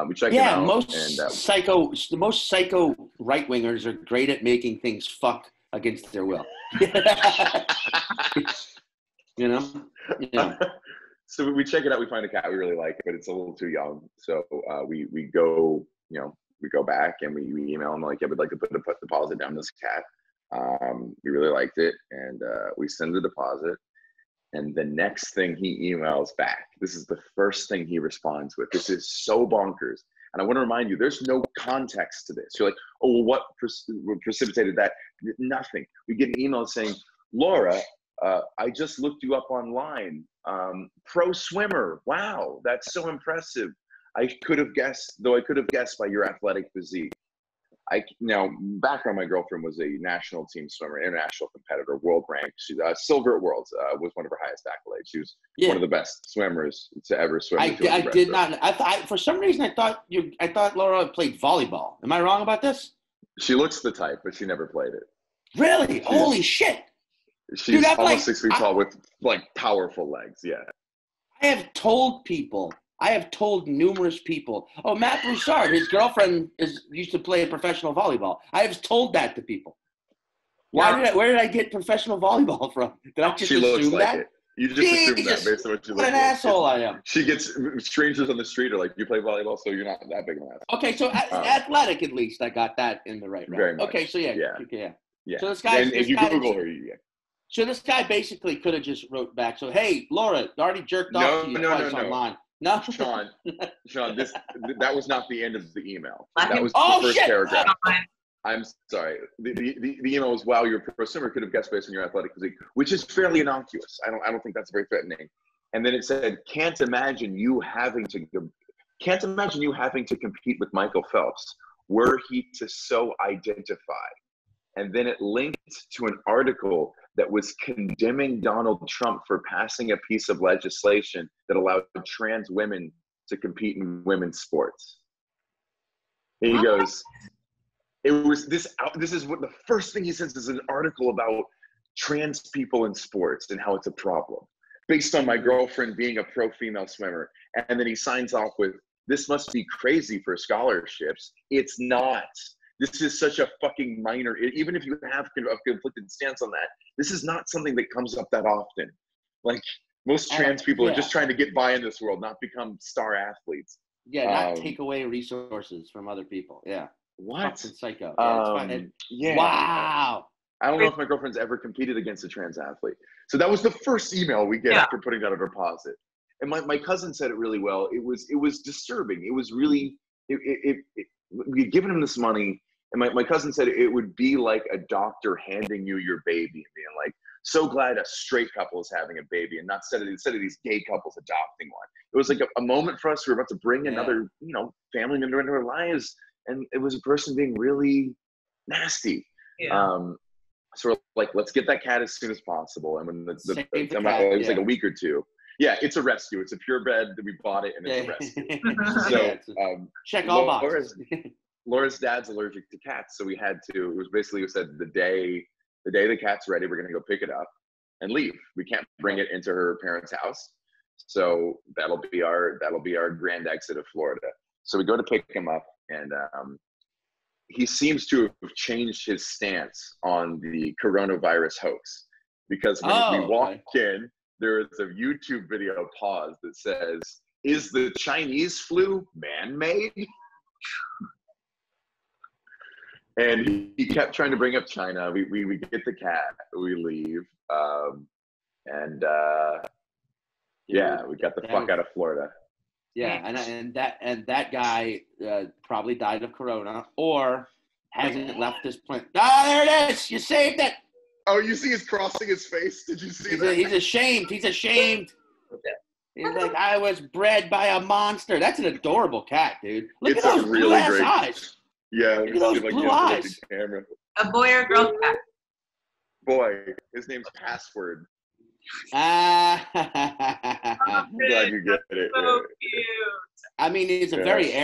We checked him out. The most psycho right wingers are great at making things fuck against their will. So we check it out. We find a cat we really like, but it's a little too young. So we go, we go back and we email him like, "Yeah, we'd like to put a deposit down this cat." We really liked it, and we send the deposit. And the next thing he emails back, this is the first thing he responds with. This is so bonkers. And I want to remind you, there's no context to this. You're like, "Oh, well, what precipitated that?" Nothing. We get an email saying, "Laura, I just looked you up online. Pro swimmer. Wow, that's so impressive. I could have guessed by your athletic physique." Now, background, my girlfriend was a national team swimmer, international competitor, world ranked. She silver at Worlds was one of her highest accolades. She was one of the best swimmers to ever swim. I did not. For some reason, I thought Laura played volleyball. Am I wrong about this? She looks the type, but she never played it. Really? Holy shit! She's almost 6 feet tall with like powerful legs. Yeah. I have told numerous people. Oh, Matt Broussard, his girlfriend used to play professional volleyball. I have told that to people. Where did I get professional volleyball from? Did I just assume that? It. You just assumed that based on what you look like. What an asshole I am. She gets strangers on the street are like, "You play volleyball, so you're not that big of an asshole." Okay, so athletic at least, I got that in the right route. Very much. Okay, so yeah. So this guy, if you Google her, So this guy basically could have just wrote back. So, "Hey, Laura, already jerked off to you twice online." No, Sean, that was not the end of the email. That was the first paragraph. I'm sorry. The email was, "Wow, your pro swimmer could have guessed based on your athletic physique," which is fairly innocuous. I don't think that's very threatening. And then it said, "Can't imagine you having to compete with Michael Phelps were he to so identify." And then it linked to an article that was condemning Donald Trump for passing a piece of legislation that allowed trans women to compete in women's sports. And he goes, "It was this is what the first thing he says is an article about trans people in sports and how it's a problem based on my girlfriend being a pro female swimmer." And then he signs off with, "This must be crazy for scholarships." It's not. This is such a fucking minor, even if you have a conflicted stance on that, this is not something that comes up that often. Like, most trans people are just trying to get by in this world, not become star athletes. Yeah, not take away resources from other people. Yeah. What? Fucking psycho. Yeah. Wow. I don't know if my girlfriend's ever competed against a trans athlete. So that was the first email we get after putting down a deposit. And my cousin said it really well. It was disturbing. It was really, we had given him this money, And my cousin said it would be like a doctor handing you your baby and being like, so glad a straight couple is having a baby, and not instead of these gay couples adopting one. It was like a moment for us. We were about to bring another, family member into our lives, and it was a person being really nasty. Yeah. So we're like, let's get that cat as soon as possible. And when it was like a week or two. Yeah, it's a rescue. It's a purebred. We bought it, and it's a rescue. So check all boxes. Laura's dad's allergic to cats, so we said the day the cat's ready, we're gonna go pick it up and leave. We can't bring it into her parents' house, so that'll be our grand exit of Florida. So we go to pick him up, and he seems to have changed his stance on the coronavirus hoax, because when we walk in, there is a YouTube video pause that says, "Is the Chinese flu man-made?" And he kept trying to bring up China. We get the cat, we leave, we got the fuck out of Florida. Yeah, and that guy probably died of corona or hasn't left this planet. There it is. You saved it. Oh, you see he's crossing his face? Did you see that? He's ashamed. He's like, I was bred by a monster. That's an adorable cat, dude. Look at those blue ass eyes. Yeah, look at those blue eyes. A boy or girl cat? Boy. His name's Password. I'm glad you get it. So cute. I mean, he's a very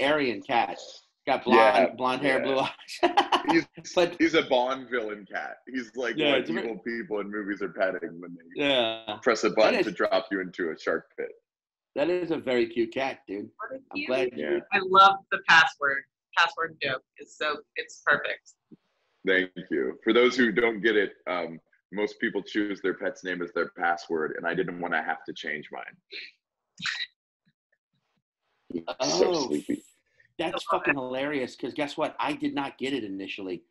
Aryan cat. Got blonde hair, blue eyes. He's a Bond villain cat. He's like what evil people in movies are petting when they press a button to drop you into a shark pit. That is a very cute cat, dude. I'm glad I love the password. Password joke it's perfect. Thank you. For those who don't get it, most people choose their pet's name as their password, and I didn't want to have to change mine. So sleepy. That's fucking hilarious. Because guess what? I did not get it initially.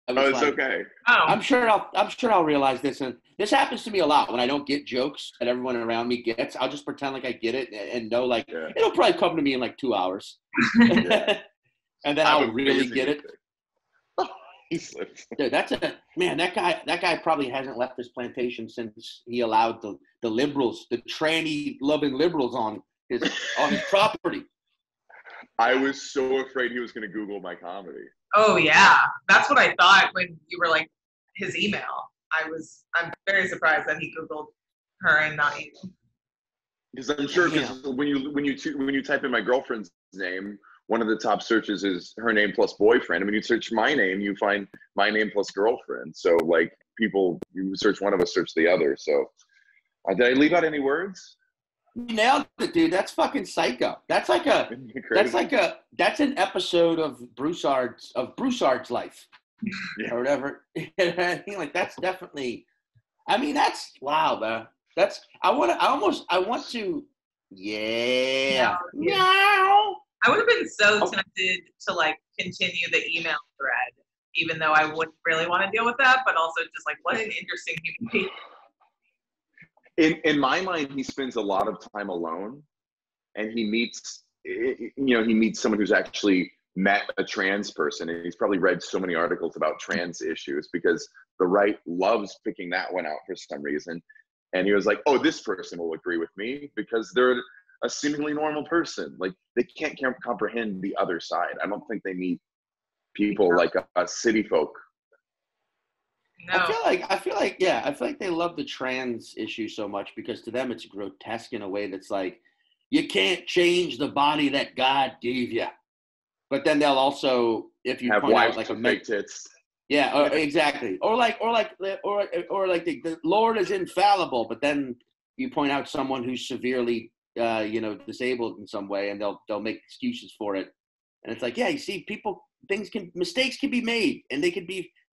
It's okay. I'm sure I'll realize this, and this happens to me a lot when I don't get jokes that everyone around me gets. I'll just pretend like I get it and know it'll probably come to me in like 2 hours. And then I'll really get it. Dude, that guy probably hasn't left this plantation since he allowed the liberals, the tranny loving liberals on his property. I was so afraid he was going to Google my comedy. Oh yeah, that's what I thought when you were like his email. I'm very surprised that he Googled her and not you. Because I'm sure when you type in my girlfriend's name, one of the top searches is her name plus boyfriend. And when you search my name, you find my name plus girlfriend. So like you search one of us, search the other. So did I leave out any words? You nailed it, dude. That's fucking psycho. That's an episode of Broussard's life. Yeah. Or whatever. I mean, like that's definitely. I mean, that's wow, man. I want to. Yeah. Meow. I would have been so tempted to like continue the email thread, even though I wouldn't really want to deal with that, but also just like what an interesting human being. In my mind, he spends a lot of time alone, and he meets someone who's actually met a trans person, and he's probably read so many articles about trans issues because the right loves picking that one out for some reason. And he was like, oh, this person will agree with me because they're a seemingly normal person. Like they can't comprehend the other side. I don't think they meet people like us city folk. No. I feel like they love the trans issue so much because to them it's grotesque in a way that's like, you can't change the body that God gave you. But then they'll also, if you have point wives out like with a fake tits. Yeah, exactly. Or the Lord is infallible, but then you point out someone who's severely disabled in some way, and they'll make excuses for it. And it's like, yeah, you see, mistakes can be made, and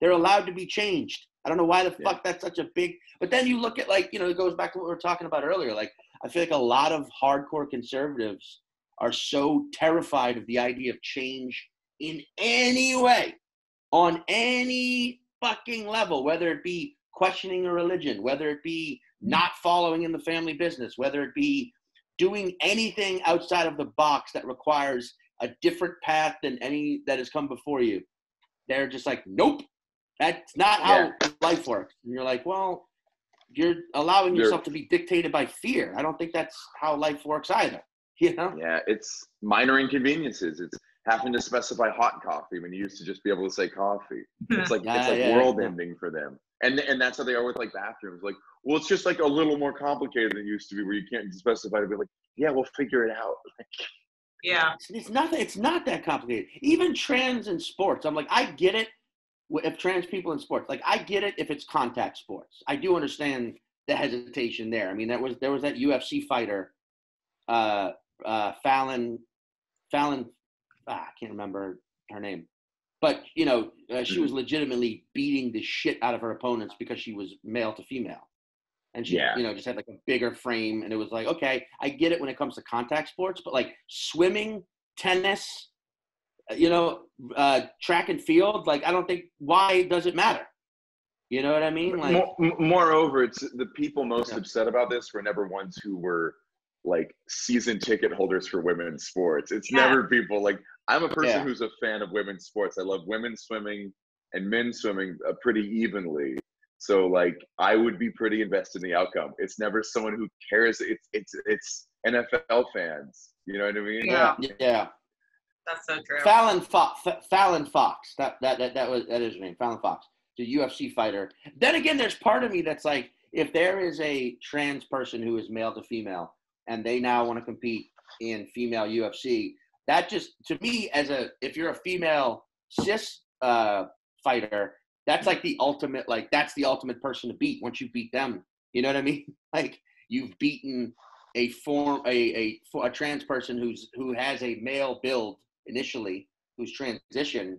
they're allowed to be changed. I don't know why the fuck that's such a big. But then you look at it goes back to what we were talking about earlier. Like I feel like a lot of hardcore conservatives are so terrified of the idea of change in any way. On any fucking level, whether it be questioning a religion, whether it be not following in the family business, whether it be doing anything outside of the box that requires a different path than any that has come before you, they're just like, nope, that's not how life works. And you're like, well, you're allowing yourself to be dictated by fear. I don't think that's how life works either. You know? Yeah, it's minor inconveniences. It's having to specify hot coffee when you used to just be able to say coffee. It's like world ending for them. And that's how they are with like bathrooms. Like, well, it's just like a little more complicated than it used to be, where you can't specify to be like, yeah, we'll figure it out. Yeah, it's nothing. It's not that complicated. Even trans in sports, I'm like, I get it. If trans people in sports, like, I get it if it's contact sports. I do understand the hesitation there. I mean, there was that UFC fighter, Fallon. I can't remember her name, but she was legitimately beating the shit out of her opponents because she was male to female, and she just had like a bigger frame. And it was like, okay, I get it when it comes to contact sports, but like swimming, tennis, track and field, like, I don't think, why does it matter? You know what I mean? Like, moreover, it's the people most upset about this were never ones who were like season ticket holders for women's sports. It's never people like, I'm a person who's a fan of women's sports. I love women's swimming and men's swimming pretty evenly. So like, I would be pretty invested in the outcome. It's never someone who cares. It's NFL fans. You know what I mean? Yeah. That's so true. Fallon Fox. That is her name. Fallon Fox, the UFC fighter. Then again, there's part of me that's like, if there is a trans person who is male to female and they now want to compete in female UFC, that just, to me, if you're a female cis fighter, that's like the ultimate, like, that's the ultimate person to beat. Once you beat them, you know what I mean? Like, you've beaten a trans person who has a male build initially, who's transitioned.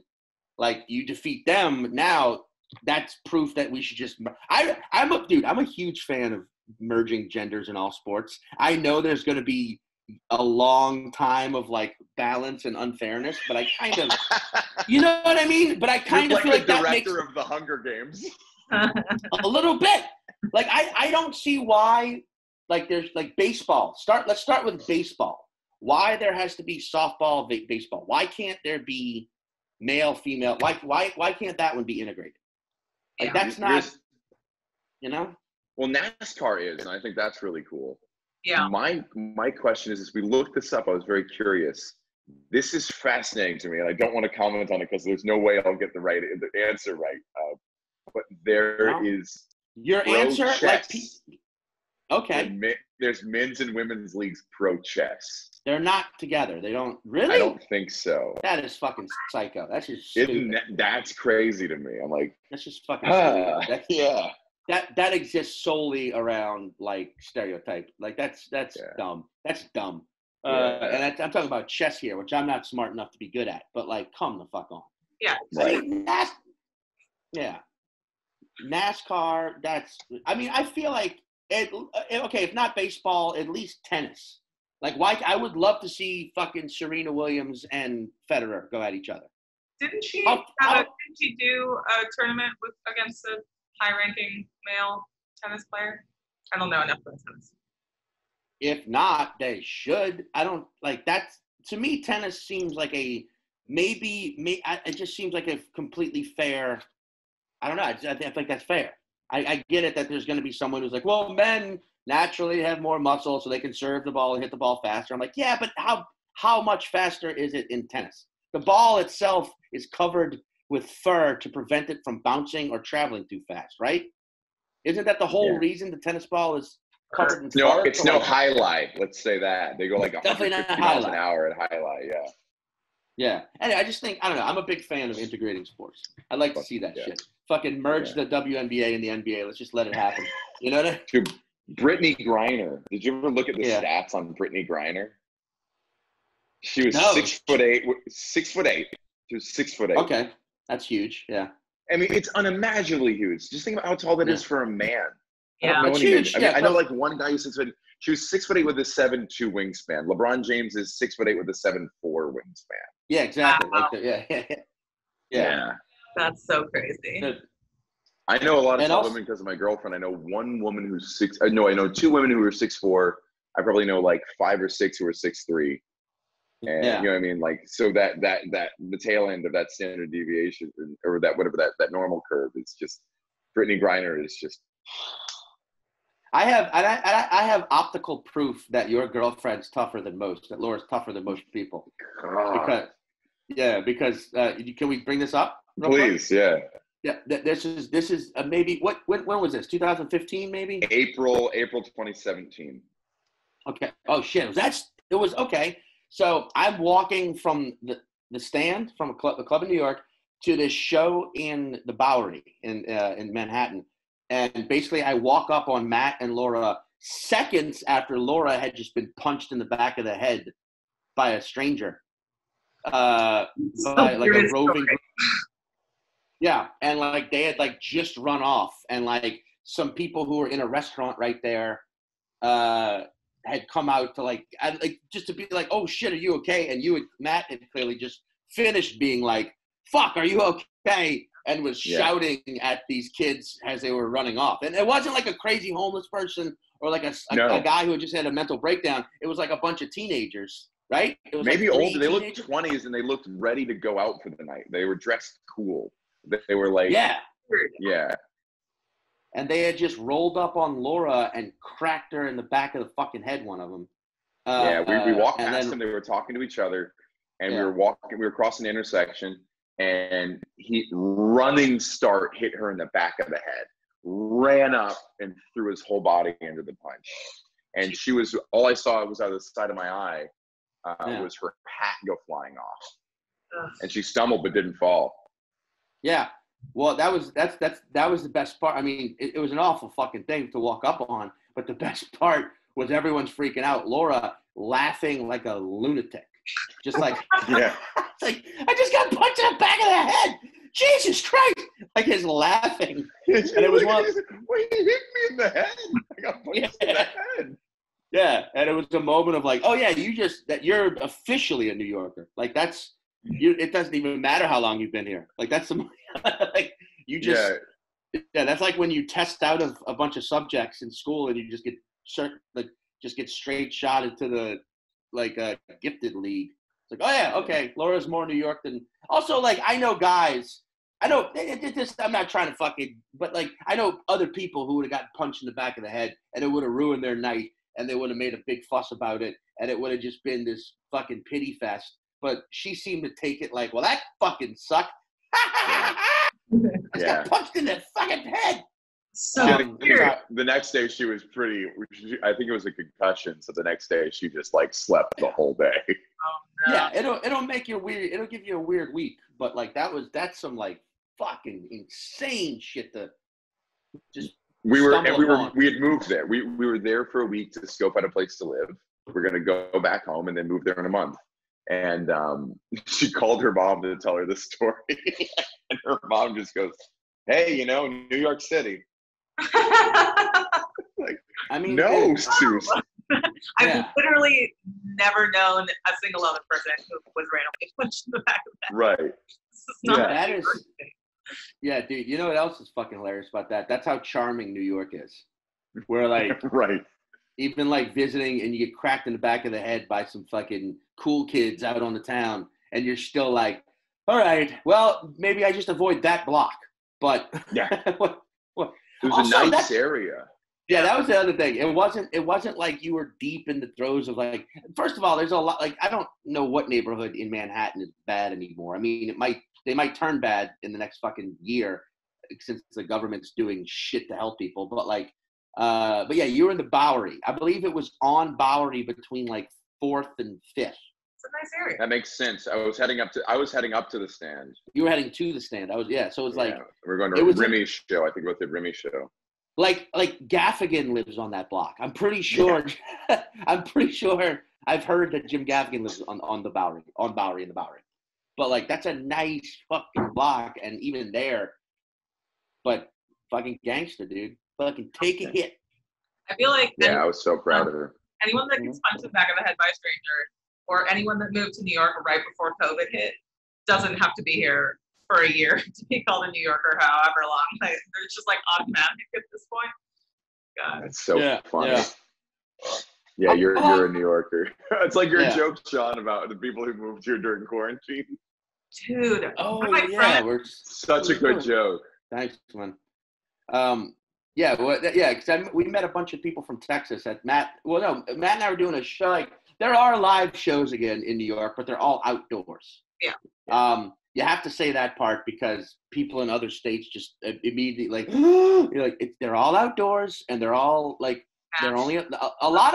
Like, you defeat them, now that's proof that we should just, I'm a huge fan of merging genders in all sports. I know there's going to be a long time of like balance and unfairness, but I kind of, you know what I mean? But I kind of feel like that makes director of the Hunger Games a little bit. Like, I don't see why, like, there's like baseball. Let's start with baseball. Why there has to be softball, baseball? Why can't there be male, female? Why can't that one be integrated? Like, that's not, Well, NASCAR is, and I think that's really cool. Yeah. My question is, as we looked this up, I was very curious. This is fascinating to me, and I don't want to comment on it because there's no way I'll get the answer right. But there is your answer, chess. Okay. There's men's and women's leagues pro chess. They're not together. They don't really. I don't think so. That is fucking psycho. That's just stupid. That's crazy to me. I'm like, that's just fucking stupid. Yeah. That exists solely around like stereotype. Like, that's dumb. That's dumb. And I'm talking about chess here, which I'm not smart enough to be good at. But like, come the fuck on. Yeah. Right. NASCAR. I feel like okay, if not baseball, at least tennis. Like, why? I would love to see fucking Serena Williams and Federer go at each other. Didn't she do a tournament against a high-ranking male tennis player? I don't know enough about tennis. If not, they should. I don't like that. To me, tennis seems like it just seems like a completely fair. I don't know. I think that's fair. I get it that there's going to be someone who's like, well, men naturally have more muscle, so they can serve the ball and hit the ball faster. I'm like, yeah, but how much faster is it in tennis? The ball itself is covered with fur to prevent it from bouncing or traveling too fast, right? Isn't that the whole reason the tennis ball is covered in fur? No, it's no highlight. Let's say that. They go like 150 miles an hour at highlight, Yeah. Anyway, I just think, I don't know, I'm a big fan of integrating sports. I like to see that shit. Fucking merge the WNBA and the NBA. Let's just let it happen. You know what I mean? Dude, Brittany Griner. Did you ever look at the stats on Brittany Griner? She was 6'8". 6'8". She was 6'8". Okay. That's huge. Yeah. I mean, it's unimaginably huge. Just think about how tall that is for a man. Yeah. It's huge. I know like one guy who's 6'8". She was 6'8" with a 7'2" wingspan. LeBron James is 6'8" with a 7'4" wingspan. Yeah, exactly. Wow. Yeah. That's so crazy. I know a lot of tall women because of my girlfriend. I know one woman who's I know 2 women who are 6'4". I probably know like 5 or 6 who are 6'3". And you know what I mean? Like, so that the tail end of that standard deviation, or that whatever that normal curve is just, Brittany Griner is just. I have optical proof that your girlfriend's tougher than most. That Laura's tougher than most people. Because can we bring this up? Please, yeah. Yeah, this is maybe when was this? 2015, maybe. April 2017. Okay. Oh shit. It was okay. So I'm walking from the stand from the club in New York to this show in the Bowery in Manhattan. And basically, I walk up on Matt and Laura seconds after Laura had just been punched in the back of the head by a stranger, by like a roving. Yeah, and like they had like just run off, and like some people who were in a restaurant right there had come out to just to be like, "Oh shit, are you okay?" And Matt had clearly just finished being like, "Fuck, are you okay?" And was shouting at these kids as they were running off. And it wasn't like a crazy homeless person or like a guy who had just had a mental breakdown. It was like a bunch of teenagers, right? It was maybe like older. They looked 20s and they looked ready to go out for the night. They were dressed cool. They were like, yeah. And they had just rolled up on Laura and cracked her in the back of the fucking head, one of them. We walked past them. They were talking to each other, and we were crossing the intersection. And he running start hit her in the back of the head, ran up and threw his whole body into the punch. And all I saw was out of the side of my eye was her hat go flying off. And she stumbled but didn't fall. Yeah. Well, that was the best part. I mean, it was an awful fucking thing to walk up on, but the best part was everyone's freaking out. Laura laughing like a lunatic. Just like, it's like, I just got punched in the back of the head. Jesus Christ! Like he's laughing, and it was wait, you hit me in the head. I got punched in the head. Yeah, and it was a moment of like, oh yeah, you're officially a New Yorker. Like that's you. It doesn't even matter how long you've been here. Like that's the like you just that's like when you test out of a bunch of subjects in school and you just get straight shot into the gifted league. It's like, oh yeah, okay, Laura's more New York than. Also, like I know guys. I know this. I'm not trying to fucking, but like I know other people who would have gotten punched in the back of the head and it would have ruined their night and they would have made a big fuss about it and it would have just been this fucking pity fest. But she seemed to take it like, well, that fucking sucked. I just got punched in the fucking head. So weird. The next day she was I think it was a concussion. So the next day she just like slept the whole day. Oh, no. Yeah, it'll make you weird. It'll give you a weird week. But like that's some like fucking insane shit to just. We had moved there. We were there for a week to scope out a place to live. We're gonna go back home and then move there in a month. And she called her mom to tell her the story, and her mom just goes, "Hey, New York City." Like, I mean, no, Susan. I've literally never known a single other person who was randomly punched in the back of the head. Right. That is. Yeah, dude. You know what else is fucking hilarious about that? That's how charming New York is. Where like, right. Even like visiting and you get cracked in the back of the head by some fucking cool kids out on the town, and you're still like, all right, well, maybe I just avoid that block. But yeah, it was also, a nice area. Yeah, that was the other thing. It wasn't like you were deep in the throes of like. First of all, there's a lot. Like I don't know what neighborhood in Manhattan is bad anymore. I mean, they might turn bad in the next fucking year, since the government's doing shit to help people. But like, but yeah, you were in the Bowery. I believe it was on Bowery between like 4th and 5th. It's a nice area. That makes sense. I was heading up to the stand. You were heading to the stand. So it was like we're going to Remy's show. I think it was the Remy show. Like Gaffigan lives on that block. I'm pretty sure. Yeah. I'm pretty sure I've heard that Jim Gaffigan lives on the Bowery, in the Bowery. But like that's a nice fucking block, and even there, but fucking gangster, dude. Fucking take a hit. I feel like I was so proud of her. Anyone that gets punched in the back of the head by a stranger, or anyone that moved to New York right before COVID hit, doesn't have to be here for a year to be called a New Yorker, however long. Like, they're just like automatic at this point. God. That's so funny. Yeah. Yeah, you're a New Yorker. It's like your joke, Sean, about the people who moved here during quarantine. Dude, we're such a good joke. Thanks, man. Because we met a bunch of people from Texas at Matt. Well, no, Matt and I were doing a show. Like, there are live shows again in New York, but they're all outdoors. Yeah. You have to say that part because people in other states just immediately like, you're like, they're all outdoors and they're all like, they're only a lot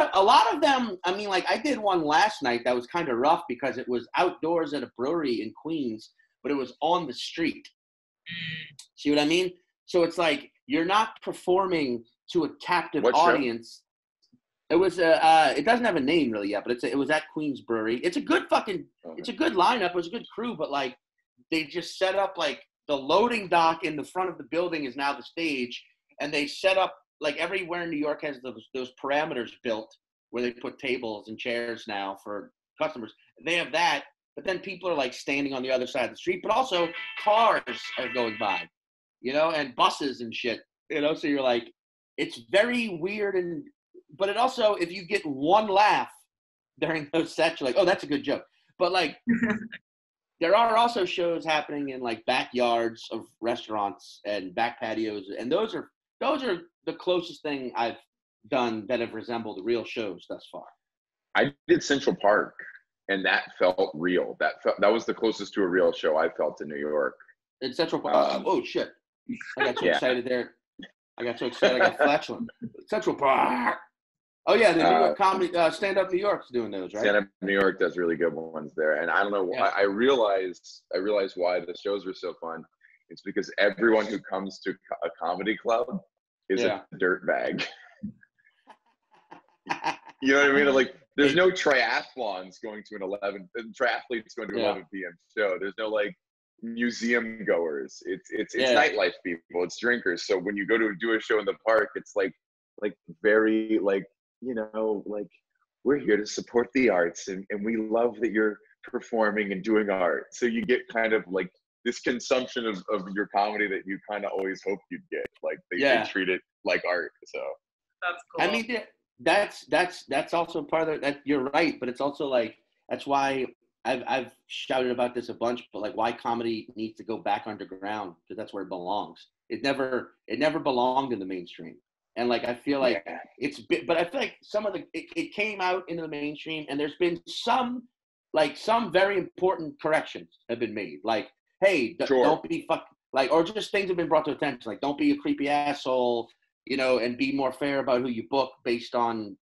of them. I mean, like, I did one last night that was kind of rough because it was outdoors at a brewery in Queens, but it was on the street. See what I mean? So it's like you're not performing to a captive audience. Show? It was it doesn't have a name really yet, but it was at Queens Brewery. It's a good it's a good lineup. It was a good crew, but like they just set up like the loading dock in the front of the building is now the stage, and they set up like everywhere in New York has those parameters built where they put tables and chairs now for customers. They have that, but then people are like standing on the other side of the street, but also cars are going by, and buses and shit, so you're like, it's very weird. But it also, if you get one laugh during those sets, you're like, oh, that's a good joke. But like, there are also shows happening in like backyards of restaurants and back patios. And those are the closest thing I've done that have resembled real shows thus far. I did Central Park, and that felt real. That was the closest to a real show I felt in New York. In Central Park. Oh shit! I got so excited there. I got flatulent. Central Park. Oh yeah, the New York comedy Stand Up New York's doing those, right? Stand Up New York does really good ones there, and I don't know why. I realized why the shows are so fun. It's because everyone who comes to a comedy club is a dirtbag. You know what I mean? Like, there's no triathlons going to triathletes going to 11 p.m. show. There's no like museum goers. It's nightlife people. It's drinkers. So when you go to do a show in the park, it's like very like, like, we're here to support the arts and we love that you're performing and doing art. So you get kind of like this consumption of your comedy that you kind of always hoped you'd get. Like they treat it like art. So that's cool. I mean, that's also part of that. You're right, but it's also like, that's why I've shouted about this a bunch, but like why comedy needs to go back underground, because that's where it belongs. It never belonged in the mainstream. And like, I feel like but I feel like some of it came out into the mainstream, and there's been some very important corrections have been made. Like, hey, don't be like, or just things have been brought to attention. Like, don't be a creepy asshole, and be more fair about who you book based on,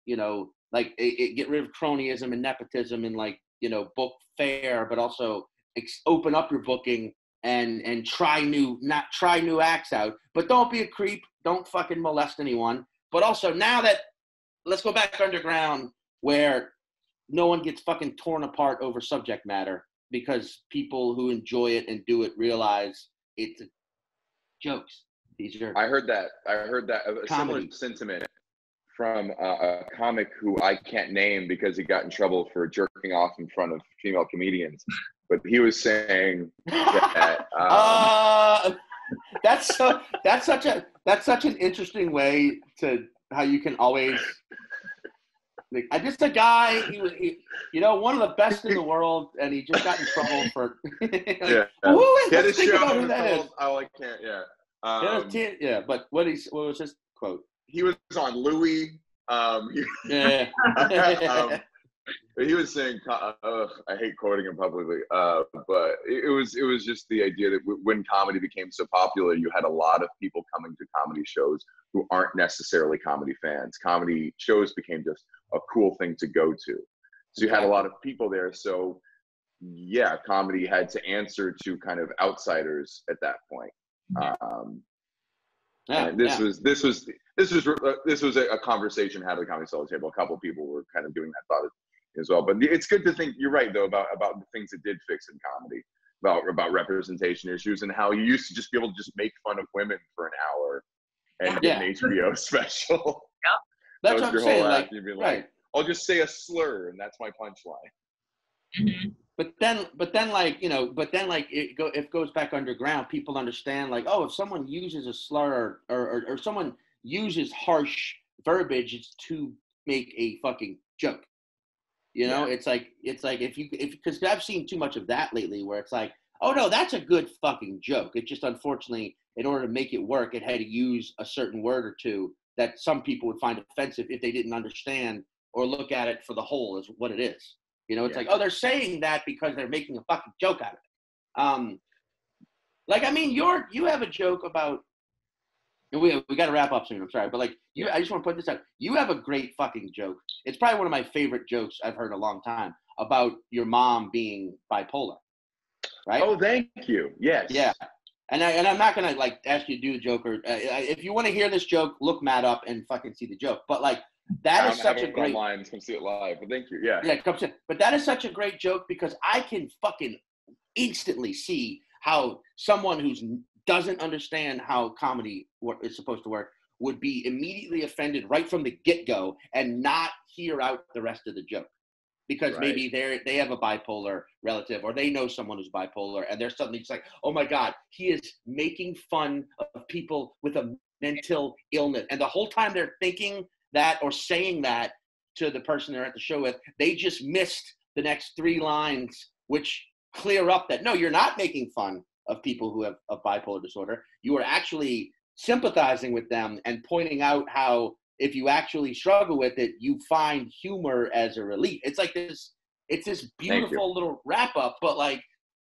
like get rid of cronyism and nepotism and like, book fair, but also open up your booking and try new acts out, but don't be a creep. Don't fucking molest anyone. But also now let's go back underground where no one gets fucking torn apart over subject matter, because people who enjoy it and do it realize it's jokes. I heard that a similar sentiment from a comic who I can't name because he got in trouble for jerking off in front of female comedians. But he was saying that that's such an interesting way to how you can always like, I just a guy, he was one of the best in the world, and he just got in trouble for let's think about who that is. Oh, I can't. But what was his quote? He was on Louis. He was saying, I hate quoting him publicly, but it was just the idea that when comedy became so popular, you had a lot of people coming to comedy shows who aren't necessarily comedy fans. Comedy shows became just a cool thing to go to. So you had a lot of people there. So yeah, comedy had to answer to kind of outsiders at that point. This was a conversation had at the Comedy Cellar table. A couple of people were kind of doing that thought as well. But it's good to think, you're right though, about the things that did fix in comedy, about representation issues, and how you used to just be able to just make fun of women for an hour and get an HBO special. Yeah, that's what I'm saying. Like, you'd be like, I'll just say a slur and that's my punchline. Mm-hmm. But then it goes back underground. People understand, like, oh, if someone uses a slur or someone uses harsh verbiage, it's to make a fucking joke. You know, it's like because I've seen too much of that lately where it's like, oh no, that's a good fucking joke. It just, unfortunately, in order to make it work, it had to use a certain word or two that some people would find offensive if they didn't understand or look at it for the whole as what it is. You know, it's like, oh, they're saying that because they're making a fucking joke out of it. Like, I mean, you have a joke about, we got to wrap up soon, I'm sorry, but like, I just want to put this out. You have a great fucking joke. It's probably one of my favorite jokes I've heard in a long time about your mom being bipolar, right? Oh, thank you. Yes. Yeah. And I'm not going to like ask you to do the joke or if you want to hear this joke, look Matt up and fucking see the joke. But like, that is such a great online. Come see it live, but thank you. Yeah. Yeah, come see it. But that is such a great joke because I can fucking instantly see how someone who doesn't understand how comedy is supposed to work would be immediately offended right from the get-go and not hear out the rest of the joke. Because maybe they have a bipolar relative or they know someone who's bipolar and they're suddenly just like, oh my God, he is making fun of people with a mental illness. And the whole time they're thinking that or saying that to the person they're at the show with, they just missed the next 3 lines, which clear up that, no, you're not making fun of people who have a bipolar disorder. You are actually sympathizing with them and pointing out how if you actually struggle with it, you find humor as a relief. It's like this beautiful little wrap up, but like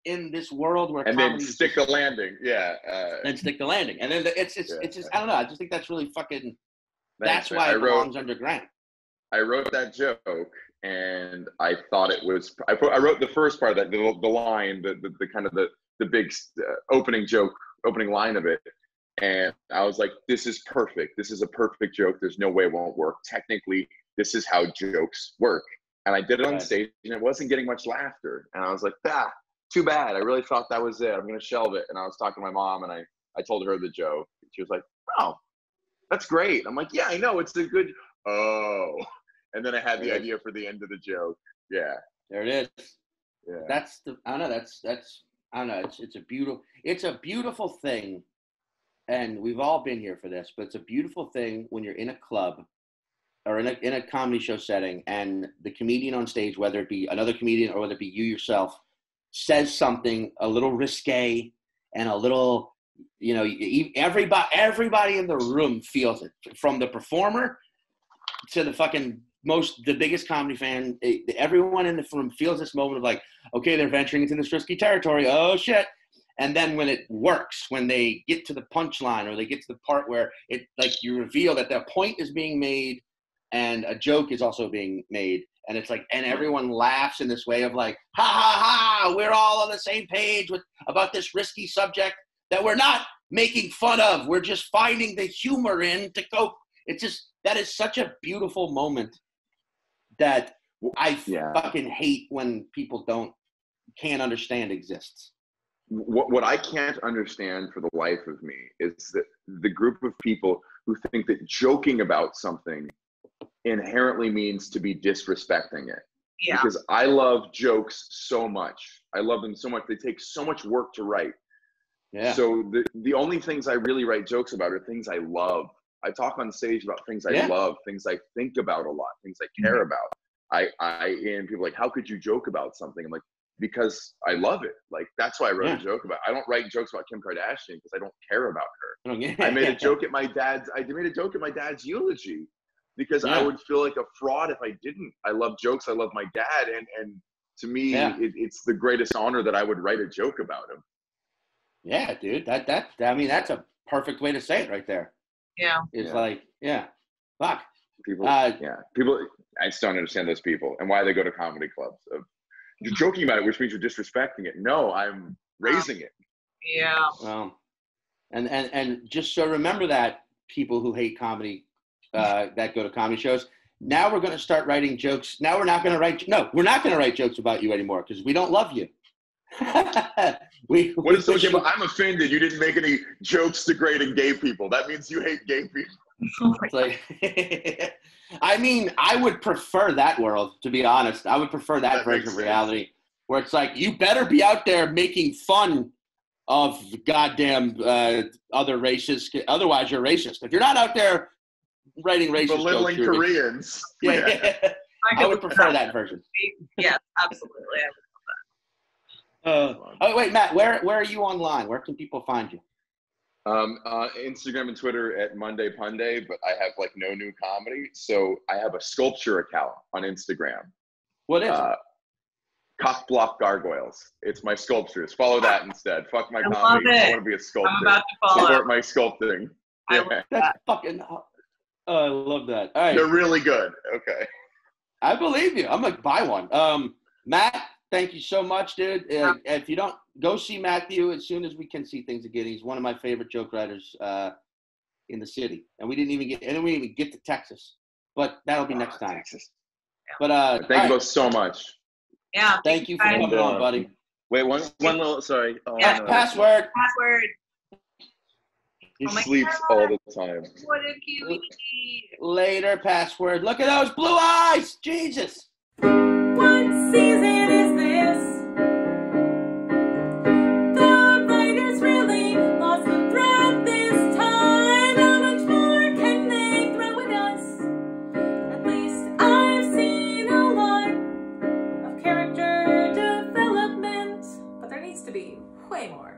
in this world where and then stick the landing. Yeah. And stick the landing. And then it's just, I don't know. I just think that's really fucking, that's why it belongs underground. I wrote that joke and I thought it was, I wrote the first part of that, the line, the kind of the big opening line of it. And I was like, this is perfect. This is a perfect joke. There's no way it won't work. Technically, this is how jokes work. And I did it on stage and it wasn't getting much laughter. And I was like, too bad. I really thought that was it. I'm going to shelve it. And I was talking to my mom and I told her the joke. She was like, oh, that's great. I'm like, yeah, I know. It's a good, And then I had the idea for the end of the joke. Yeah. There it is. Yeah. I don't know. It's a beautiful thing. And we've all been here for this, but it's a beautiful thing when you're in a club or in a comedy show setting and the comedian on stage, whether it be another comedian or whether it be you yourself, says something a little risque and a little, you know, everybody in the room feels it, from the performer to the biggest comedy fan. Everyone in the room feels this moment of like, okay, they're venturing into this risky territory. Oh shit. And then when it works, when they get to the punchline or they get to the part where it, like, you reveal that the point is being made and a joke is also being made. And it's like, and everyone laughs in this way of like, ha ha ha, we're all on the same page about this risky subject that we're not making fun of. We're just finding the humor in to cope. It's just, that is such a beautiful moment that I fucking hate when people can't understand exists. What I can't understand for the life of me is that the group of people who think that joking about something inherently means to be disrespecting it. Yeah. Because I love jokes so much. I love them so much. They take so much work to write. Yeah. So the only things I really write jokes about are things I love. I talk on stage about things I love, things I think about a lot, things I care about. And people are like, how could you joke about something? I'm like, because I love it. Like, that's why I wrote a joke about it. I don't write jokes about Kim Kardashian because I don't care about her. I made a joke at my dad's eulogy because I would feel like a fraud if I didn't. I love jokes. I love my dad. And to me, it's the greatest honor that I would write a joke about him. Yeah, dude. That's a perfect way to say it right there. Yeah. It's like, fuck. People, people, I just don't understand those people and why they go to comedy clubs. You're joking about it, which means you're disrespecting it. No, I'm raising it. Yeah. Well, and just so remember that, people who hate comedy, that go to comedy shows, now we're going to start writing jokes. Now we're not going to write jokes about you anymore because we don't love you. I'm offended you didn't make any jokes degrading gay people. That means you hate gay people. It's like, I mean, I would prefer that world, to be honest. I would prefer that version of reality where it's like, you better be out there making fun of goddamn other races. Otherwise, you're racist. If you're not out there writing racist belittling jokes, Koreans. I would prefer that version. Yes, absolutely. Oh wait, Matt, where are you online? Where can people find you? Instagram and Twitter at Monday Punday, but I have like no new comedy, so I have a sculpture account on Instagram. What is it? Cock Block Gargoyles. It's my sculptures. Follow that instead. Fuck my comedy. Love it. I want to be a sculptor. I'm about to follow. Support my sculpting. Yeah. That's fucking. I love that. All right. They're really good. Okay. I believe you. I'm gonna buy one. Matt, thank you so much, dude. If you don't go see Matthew as soon as we can see things again, he's one of my favorite joke writers in the city. And we didn't even get to Texas, but that'll be next time. Texas. But thank you both so much. Yeah. Thank you for coming on, buddy. Wait, one little. Sorry. Yeah, password. He sleeps all the time. What a cutie. Later, password. Look at those blue eyes. Jesus. What season is this? The writers really lost the thread this time. How much more can they throw at us? At least I've seen a lot of character development, but there needs to be way more.